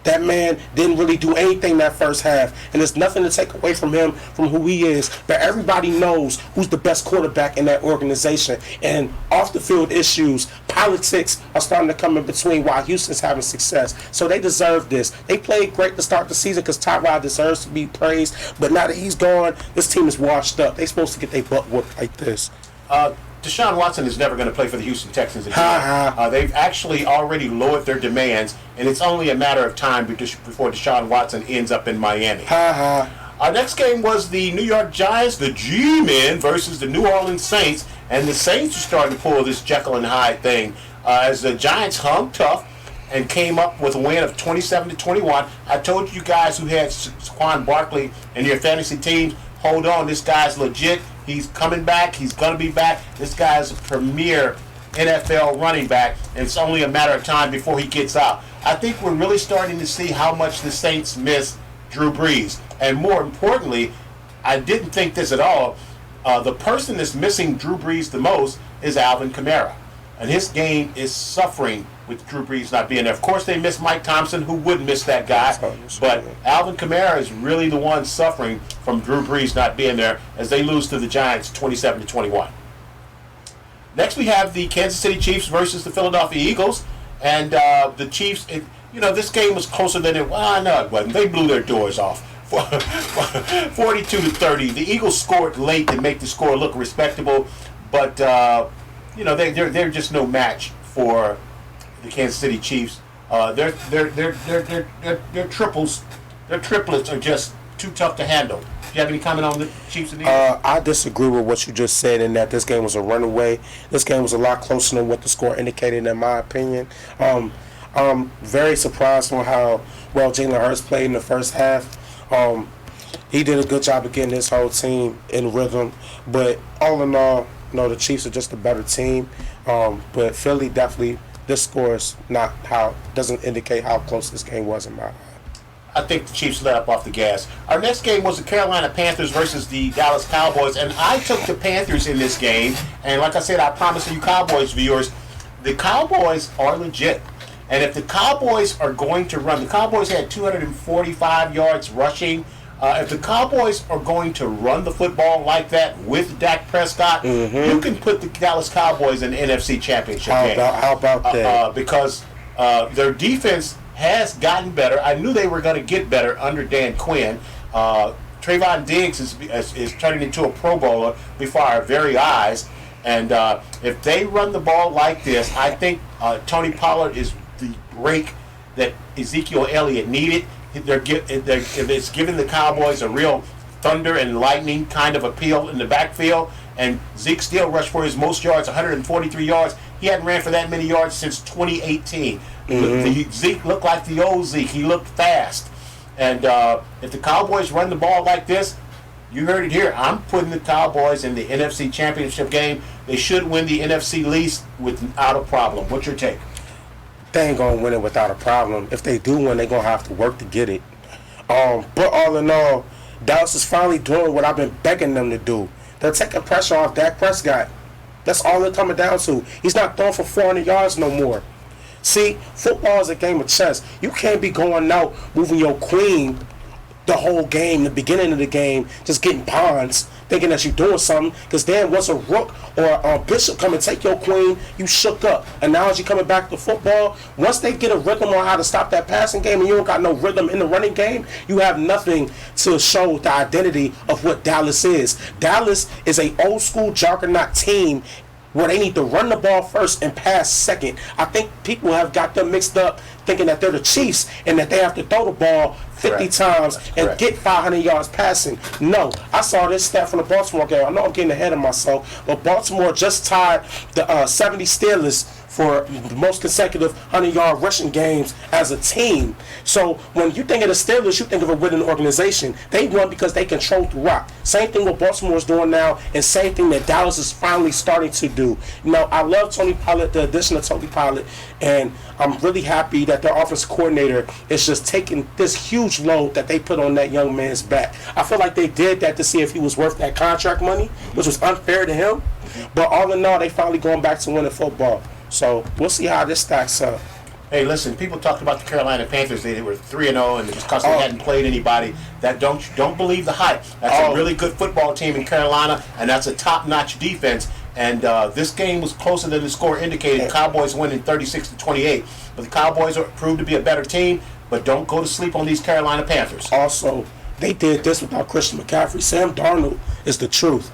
That man didn't really do anything that first half, and there's nothing to take away from him, from who he is. But everybody knows who's the best quarterback in that organization. And off the field issues, politics are starting to come in between while Houston's having success. So they deserve this. They played great to start the season because Tyrod deserves to be praised. But now that he's gone, this team is washed up. They're supposed to get their butt whooped like this. Deshaun Watson is never going to play for the Houston Texans again. They've actually already lowered their demands, and it's only a matter of time before Deshaun Watson ends up in Miami. Our next game was the New York Giants, the G-Men, versus the New Orleans Saints, and the Saints are starting to pull this Jekyll and Hyde thing as the Giants hung tough and came up with a win of 27-21. I told you guys who had Saquon Barkley in your fantasy teams, hold on, this guy's legit. He's coming back. He's going to be back. This guy's a premier NFL running back, and it's only a matter of time before he gets out. I think we're really starting to see how much the Saints miss Drew Brees. And more importantly, I didn't think this at all. The person that's missing Drew Brees the most is Alvin Kamara. And his game is suffering with Drew Brees not being there. Of course, they miss Mike Thompson, who would miss that guy. But Alvin Kamara is really the one suffering from Drew Brees not being there as they lose to the Giants 27-21. Next, we have the Kansas City Chiefs versus the Philadelphia Eagles. And the Chiefs, this game was closer than it was. Well, no, it wasn't. They blew their doors off. 42-30. The Eagles scored late to make the score look respectable. But, they're just no match for the Kansas City Chiefs. Their triplets are just too tough to handle. Do you have any comment on the Chiefs and Eagles? I disagree with what you just said in that this game was a runaway. This game was a lot closer than what the score indicated, in my opinion. I'm very surprised on how well Jalen Hurts played in the first half. He did a good job of getting his whole team in rhythm. But all in all, the Chiefs are just a better team. But Philly definitely, this score is doesn't indicate how close this game was in my eye. I think the Chiefs let up off the gas. Our next game was the Carolina Panthers versus the Dallas Cowboys, and I took the Panthers in this game. And like I said, I promise you Cowboys viewers, the Cowboys are legit. And if the Cowboys are going to run, the Cowboys had 245 yards rushing If the Cowboys are going to run the football like that with Dak Prescott, you can put the Dallas Cowboys in the NFC Championship game. How about that? Because their defense has gotten better. I knew they were going to get better under Dan Quinn. Trayvon Diggs is turning into a Pro Bowler before our very eyes. And if they run the ball like this, I think Tony Pollard is the break that Ezekiel Elliott needed. It's giving the Cowboys a real thunder and lightning kind of appeal in the backfield. And Zeke still rushed for his most yards, 143 yards. He hadn't ran for that many yards since 2018. Zeke looked like the old Zeke. He looked fast. And if the Cowboys run the ball like this, you heard it here. I'm putting the Cowboys in the NFC Championship game. They should win the NFC least without a problem. What's your take? They ain't gonna win it without a problem. If they do win, they're gonna have to work to get it. But all in all, Dallas is finally doing what I've been begging them to do. They're taking pressure off Dak Prescott. That's all they're coming down to. He's not throwing for 400 yards no more. See, football is a game of chess. You can't be going out moving your queen the whole game, the beginning of the game, just getting pawns, thinking that you're doing something. Because then once a rook or a bishop come and take your queen, you shook up. Analogy coming back to football, once they get a rhythm on how to stop that passing game and you don't got no rhythm in the running game, you have nothing to show the identity of what Dallas is. Dallas is a old school juggernaut team where they need to run the ball first and pass second. I think people have got them mixed up thinking that they're the Chiefs and that they have to throw the ball 50 times and get 500 yards passing. No, I saw this stat from the Baltimore game. I know I'm getting ahead of myself, but Baltimore just tied the 70 Steelers for the most consecutive 100-yard rushing games as a team. So when you think of the Steelers, you think of a winning organization. They won because they controlled the rock. Same thing what Baltimore is doing now, and same thing that Dallas is finally starting to do. You know, I love Tony Pollard, the addition of Tony Pollard, and I'm really happy that their offensive coordinator is just taking this huge load that they put on that young man's back. I feel like they did that to see if he was worth that contract money, which was unfair to him. But all in all, they finally going back to winning football. So we'll see how this stacks up. Hey, listen, people talked about the Carolina Panthers. They were 3-0, and because they hadn't played anybody, that don't believe the hype. That's a really good football team in Carolina, and that's a top-notch defense. And this game was closer than the score indicated. Cowboys winning 36-28. But the Cowboys proved to be a better team. But don't go to sleep on these Carolina Panthers. Also, they did this without Christian McCaffrey. Sam Darnold is the truth.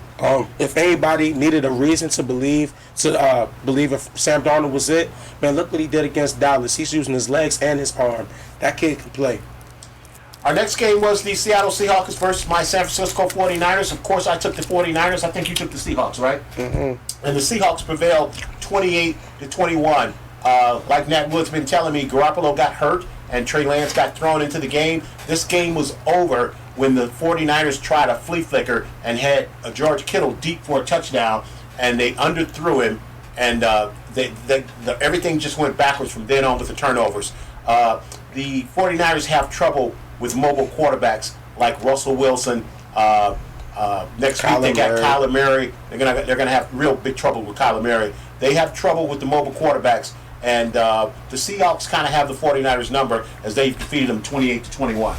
If anybody needed a reason to believe if Sam Darnold was it, man, look what he did against Dallas. He's using his legs and his arm. That kid can play. Our next game was the Seattle Seahawks versus my San Francisco 49ers. Of course, I took the 49ers. I think you took the Seahawks, right? Mm-hmm. And the Seahawks prevailed 28-21. Like Nat Wood's been telling me, Garoppolo got hurt and Trey Lance got thrown into the game. This game was over when the 49ers tried a flea flicker and had George Kittle deep for a touchdown, and they underthrew him, and everything just went backwards from then on with the turnovers. The 49ers have trouble with mobile quarterbacks like Russell Wilson. Next week they got Kyler Murray. They're gonna have real big trouble with Kyler Murray. They have trouble with the mobile quarterbacks, and the Seahawks kind of have the 49ers number as they defeated them 28-21.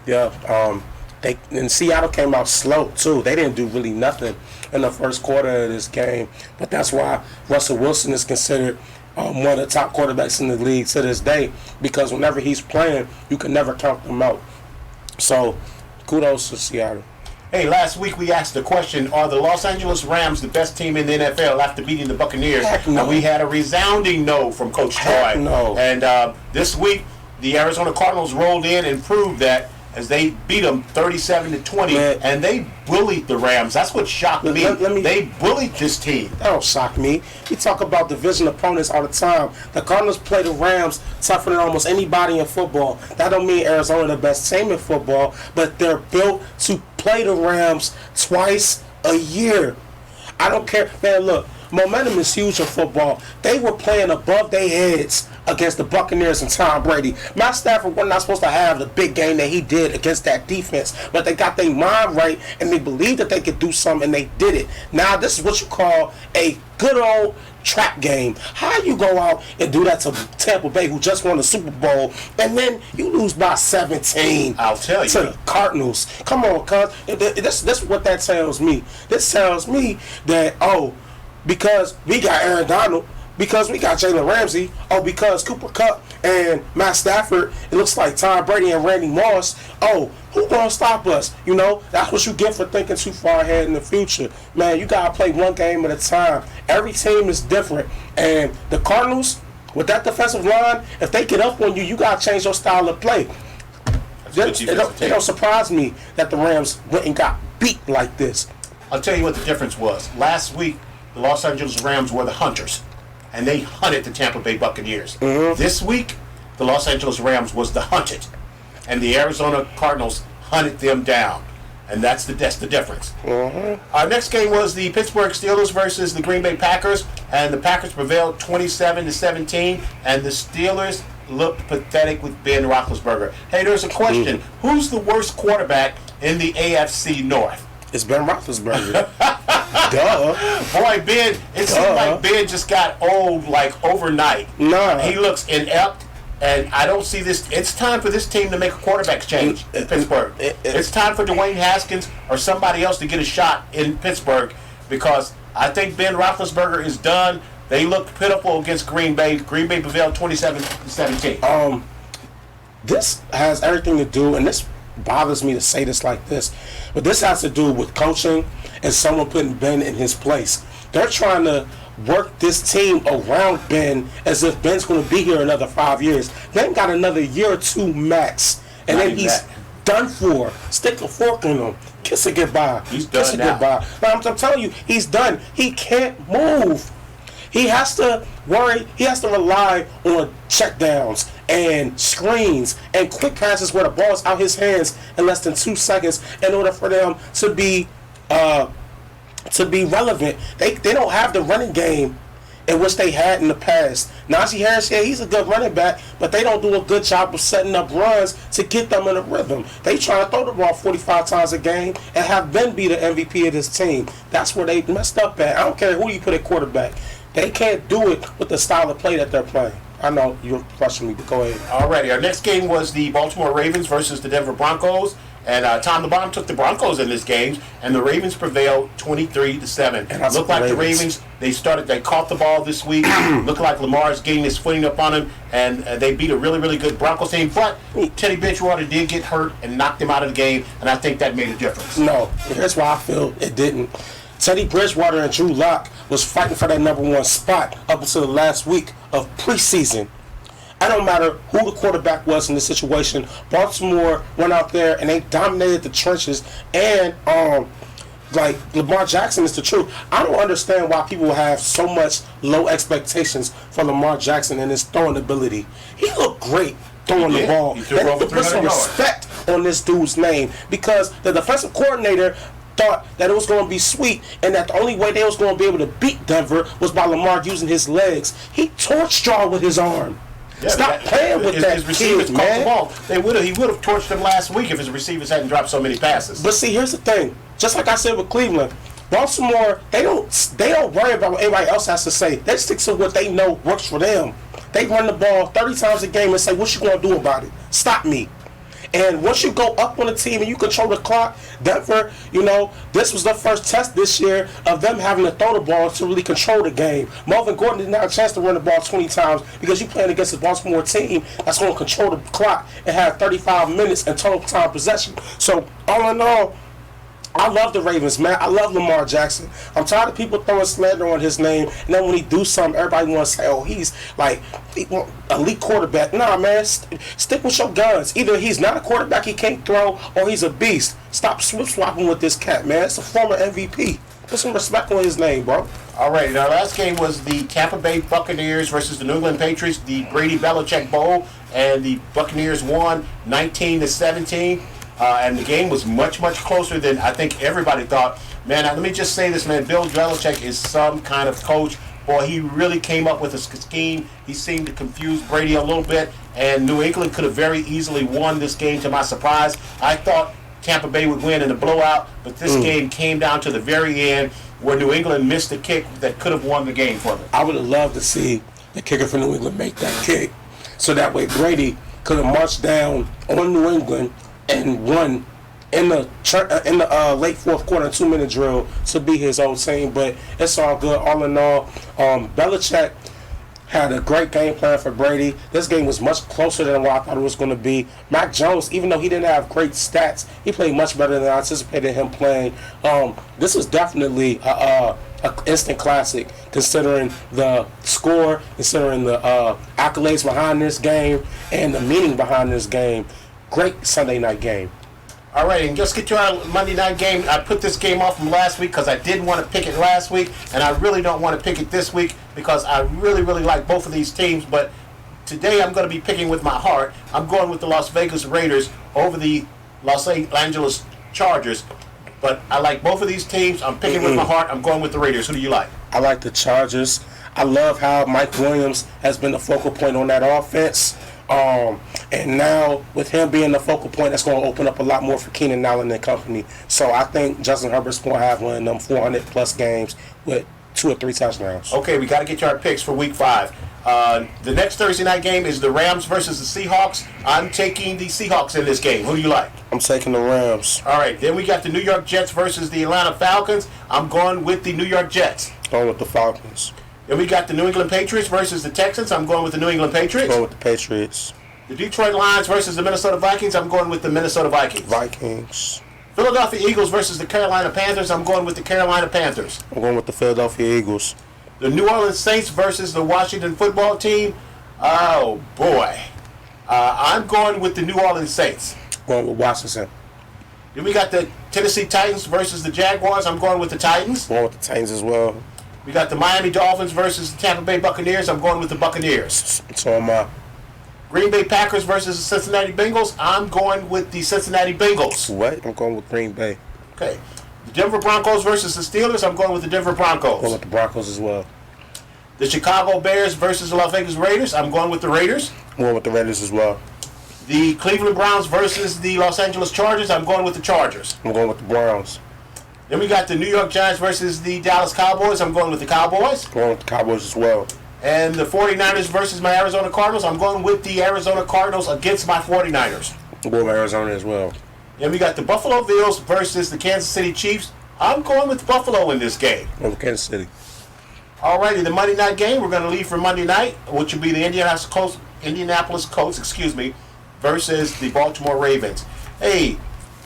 Yeah, and Seattle came out slow too. They didn't do really nothing in the first quarter of this game, but that's why Russell Wilson is considered one of the top quarterbacks in the league to this day, because whenever he's playing, you can never count them out. So, kudos to Seattle. Hey, last week we asked the question, are the Los Angeles Rams the best team in the NFL after beating the Buccaneers? Heck no. And we had a resounding no from Coach Heck Troy. no. And this week, the Arizona Cardinals rolled in and proved that as they beat them 37-20, and they bullied the Rams. That's what shocked me. They bullied this team. That don't shock me. We talk about division opponents all the time. The Cardinals play the Rams tougher than almost anybody in football. That don't mean Arizona the best team in football, but they're built to play the Rams twice a year. I don't care. Man, look, momentum is huge in football. They were playing above their heads against the Buccaneers and Tom Brady. Matt Stafford was not supposed to have the big game that he did against that defense, but they got their mind right and they believed that they could do something and they did it. Now this is what you call a good old trap game. How you go out and do that to Tampa Bay, who just won the Super Bowl, and then you lose by 17? I'll tell you. To the Cardinals. Come on, cuz. This is what that tells me. This tells me that, because we got Aaron Donald, because we got Jalen Ramsey, because Cooper Kupp and Matt Stafford, it looks like Tom Brady and Randy Moss, who gonna stop us? You know, that's what you get for thinking too far ahead in the future. Man, you gotta play one game at a time. Every team is different. And the Cardinals, with that defensive line, if they get up on you, you gotta change your style of play. It don't surprise me that the Rams went and got beat like this. I'll tell you what the difference was. Last week, the Los Angeles Rams were the hunters, and they hunted the Tampa Bay Buccaneers. This week, the Los Angeles Rams was the hunted, and the Arizona Cardinals hunted them down. And that's the difference. Our next game was the Pittsburgh Steelers versus the Green Bay Packers, and the Packers prevailed 27-17, and the Steelers looked pathetic with Ben Roethlisberger. Hey, there's a question. Who's the worst quarterback in the AFC North? It's Ben Roethlisberger. Duh. Boy, Ben, it seems like Ben just got old like overnight. Nah. He looks inept, and I don't see this. It's time for this team to make a quarterback change in Pittsburgh. It's time for Dwayne Haskins or somebody else to get a shot in Pittsburgh, because I think Ben Roethlisberger is done. They looked pitiful against Green Bay. Green Bay prevailed 27-17. This has everything to do, and this bothers me to say this like this, but this has to do with coaching and someone putting Ben in his place. They're trying to work this team around Ben as if Ben's going to be here another 5 years. Then got another year or two max, and then he's done for. Stick a fork in him. Kiss it goodbye. He's done now. Goodbye. I'm telling you, he's done. He can't move. He has to worry. He has to rely on checkdowns and screens and quick passes where the ball's out his hands in less than 2 seconds in order for them to be relevant. They don't have the running game in which they had in the past. Najee Harris, yeah, he's a good running back, but they don't do a good job of setting up runs to get them in a rhythm. They try to throw the ball 45 times a game and have Ben be the MVP of this team. That's where they messed up at. I don't care who you put at quarterback. They can't do it with the style of play that they're playing. I know you're questioning me, but go ahead. Alrighty, our next game was the Baltimore Ravens versus the Denver Broncos. And Tom the Bomb took the Broncos in this game, and the Ravens prevailed 23-7. And looked like the Ravens. They caught the ball this week. Looked like Lamar's getting his footing up on him, and they beat a really, really good Broncos team. But Teddy Bridgewater did get hurt and knocked him out of the game, and I think that made a difference. No, here's why I feel it didn't. Teddy Bridgewater and Drew Lock was fighting for that number one spot up until the last week of preseason. I don't matter who the quarterback was in this situation. Baltimore went out there and they dominated the trenches. And like Lamar Jackson is the truth. I don't understand why people have so much low expectations for Lamar Jackson and his throwing ability. He looked great throwing the ball. He threw over 300 put some respect on this dude's name, because the defensive coordinator thought that it was going to be sweet and that the only way they was going to be able to beat Denver was by Lamar using his legs. He torched y'all with his arm. Yeah, Stop playing with that his receivers kid, caught man. the ball. He would have torched them last week if his receivers hadn't dropped so many passes. But see, here's the thing. Just like I said with Cleveland, Baltimore, they don't worry about what anybody else has to say. They stick to what they know works for them. They run the ball 30 times a game and say, what you going to do about it? Stop me. And once you go up on the team and you control the clock, Denver, this was the first test this year of them having to throw the ball to really control the game. Melvin Gordon didn't have a chance to run the ball 20 times because you're playing against a Baltimore team that's going to control the clock and have 35 minutes and total time possession. So, all in all, I love the Ravens, man. I love Lamar Jackson. I'm tired of people throwing slander on his name, and then when he do something, everybody wants to say, oh, he's like elite quarterback. Nah, man, stick with your guns. Either he's not a quarterback, he can't throw, or he's a beast. Stop swapping with this cat, man. It's a former MVP. Put some respect on his name, bro. All right, our last game was the Tampa Bay Buccaneers versus the New England Patriots, the Brady Belichick Bowl, and the Buccaneers won 19-17. And the game was much, much closer than I think everybody thought. Man, let me just say this, man. Bill Belichick is some kind of coach. boy, he really came up with a scheme. He seemed to confuse Brady a little bit, and New England could have very easily won this game to my surprise. I thought Tampa Bay would win in a blowout, but this game came down to the very end where New England missed a kick that could have won the game for them. I would have loved to see the kicker for New England make that kick, so that way Brady could have marched down on New England and won in the late fourth quarter 2-minute drill to be his old team. But it's all good. All in all, Belichick had a great game plan for Brady. This game was much closer than what I thought it was going to be. Mac Jones, even though he didn't have great stats, he played much better than I anticipated him playing. This was definitely a instant classic, considering the score, considering the accolades behind this game, and the meaning behind this game. Great Sunday night game. All right, and just get to our Monday night game. I put this game off from last week because I didn't want to pick it last week, and I really don't want to pick it this week because I really, really like both of these teams. But today I'm going to be picking with my heart. I'm going with the Las Vegas Raiders over the Los Angeles Chargers. But I like both of these teams. I'm picking with my heart. I'm going with the Raiders. Who do you like? I like the Chargers. I love how Mike Williams has been the focal point on that offense. And now with him being the focal point, that's going to open up a lot more for Keenan Allen and company. So I think Justin Herbert's going to have one of them 400-plus games with 2 or 3 touchdowns. Okay, we got to get to our picks for Week 5. The next Thursday night game is the Rams versus the Seahawks. I'm taking the Seahawks in this game. Who do you like? I'm taking the Rams. All right, then we got the New York Jets versus the Atlanta Falcons. I'm going with the New York Jets. Going with the Falcons. Then we got the New England Patriots versus the Texans. I'm going with the New England Patriots. Going with the Patriots. The Detroit Lions versus the Minnesota Vikings. I'm going with the Minnesota Vikings. Vikings. Philadelphia Eagles versus the Carolina Panthers. I'm going with the Carolina Panthers. I'm going with the Philadelphia Eagles. The New Orleans Saints versus the Washington Football Team. Oh, boy. I'm going with the New Orleans Saints. Going with Washington. Then we got the Tennessee Titans versus the Jaguars. I'm going with the Titans. Going with the Titans as well. We got the Miami Dolphins versus the Tampa Bay Buccaneers. I'm going with the Buccaneers. So am I. Green Bay Packers versus the Cincinnati Bengals. I'm going with the Cincinnati Bengals. What? I'm going with Green Bay. Okay. The Denver Broncos versus the Steelers. I'm going with the Denver Broncos. Going with the Broncos as well. The Chicago Bears versus the Las Vegas Raiders. I'm going with the Raiders. Going with the Raiders as well. The Cleveland Browns versus the Los Angeles Chargers. I'm going with the Chargers. I'm going with the Browns. Then we got the New York Giants versus the Dallas Cowboys. I'm going with the Cowboys. Going with the Cowboys as well. And the 49ers versus my Arizona Cardinals. I'm going with the Arizona Cardinals against my 49ers. I'm going with Arizona as well. Then we got the Buffalo Bills versus the Kansas City Chiefs. I'm going with Buffalo in this game. Going with Kansas City. Alrighty, the Monday night game, we're going to leave for Monday night, which will be the Indianapolis Colts, versus the Baltimore Ravens. Hey,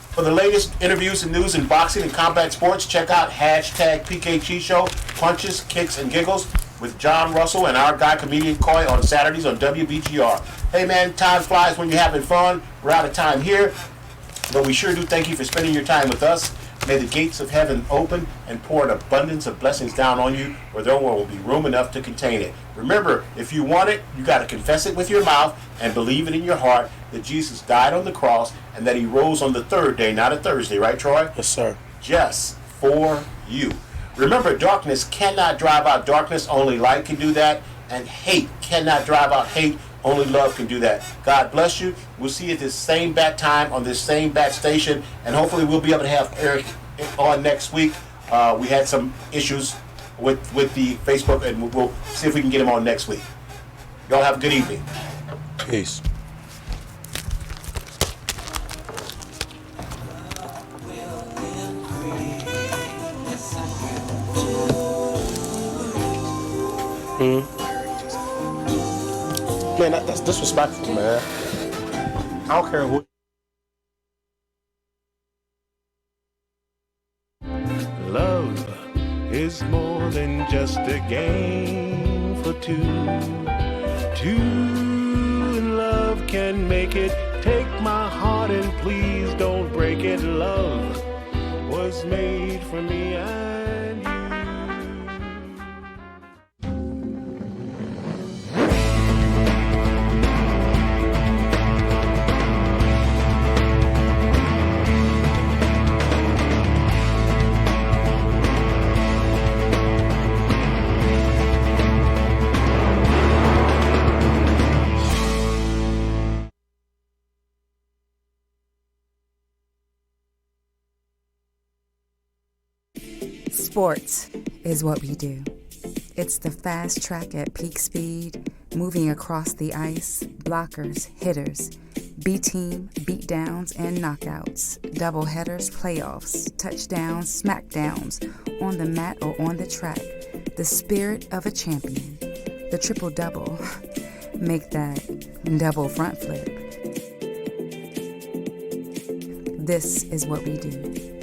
for the latest interviews and news in boxing and combat sports, check out #PKG Show, Punches, Kicks, and Giggles with John Russell and our guy, Comedian Coy, on Saturdays on WBGR. Hey, man, time flies when you're having fun. We're out of time here, but we sure do thank you for spending your time with us. May the gates of heaven open and pour an abundance of blessings down on you where there will be room enough to contain it. Remember, if you want it, you got to confess it with your mouth and believe it in your heart that Jesus died on the cross and that he rose on the 3rd day, not a Thursday, right, Troy? Yes, sir. Just for you. Remember, darkness cannot drive out darkness, only light can do that, and hate cannot drive out hate, only love can do that. God bless you. We'll see you at this same bat time on this same bat station, and hopefully we'll be able to have Eric on next week. We had some issues with the Facebook, and we'll see if we can get him on next week. Y'all have a good evening. Peace. Man, that's disrespectful, man. I don't care who. Love is more than just a game for two. Two in love can make it. Take my heart and please don't break it. Love was made for me and you. Sports is what we do. It's the fast track at peak speed, moving across the ice, blockers, hitters, B-team, beatdowns, and knockouts, doubleheaders, playoffs, touchdowns, smackdowns, on the mat or on the track. The spirit of a champion. The triple-double. Make that double front flip. This is what we do.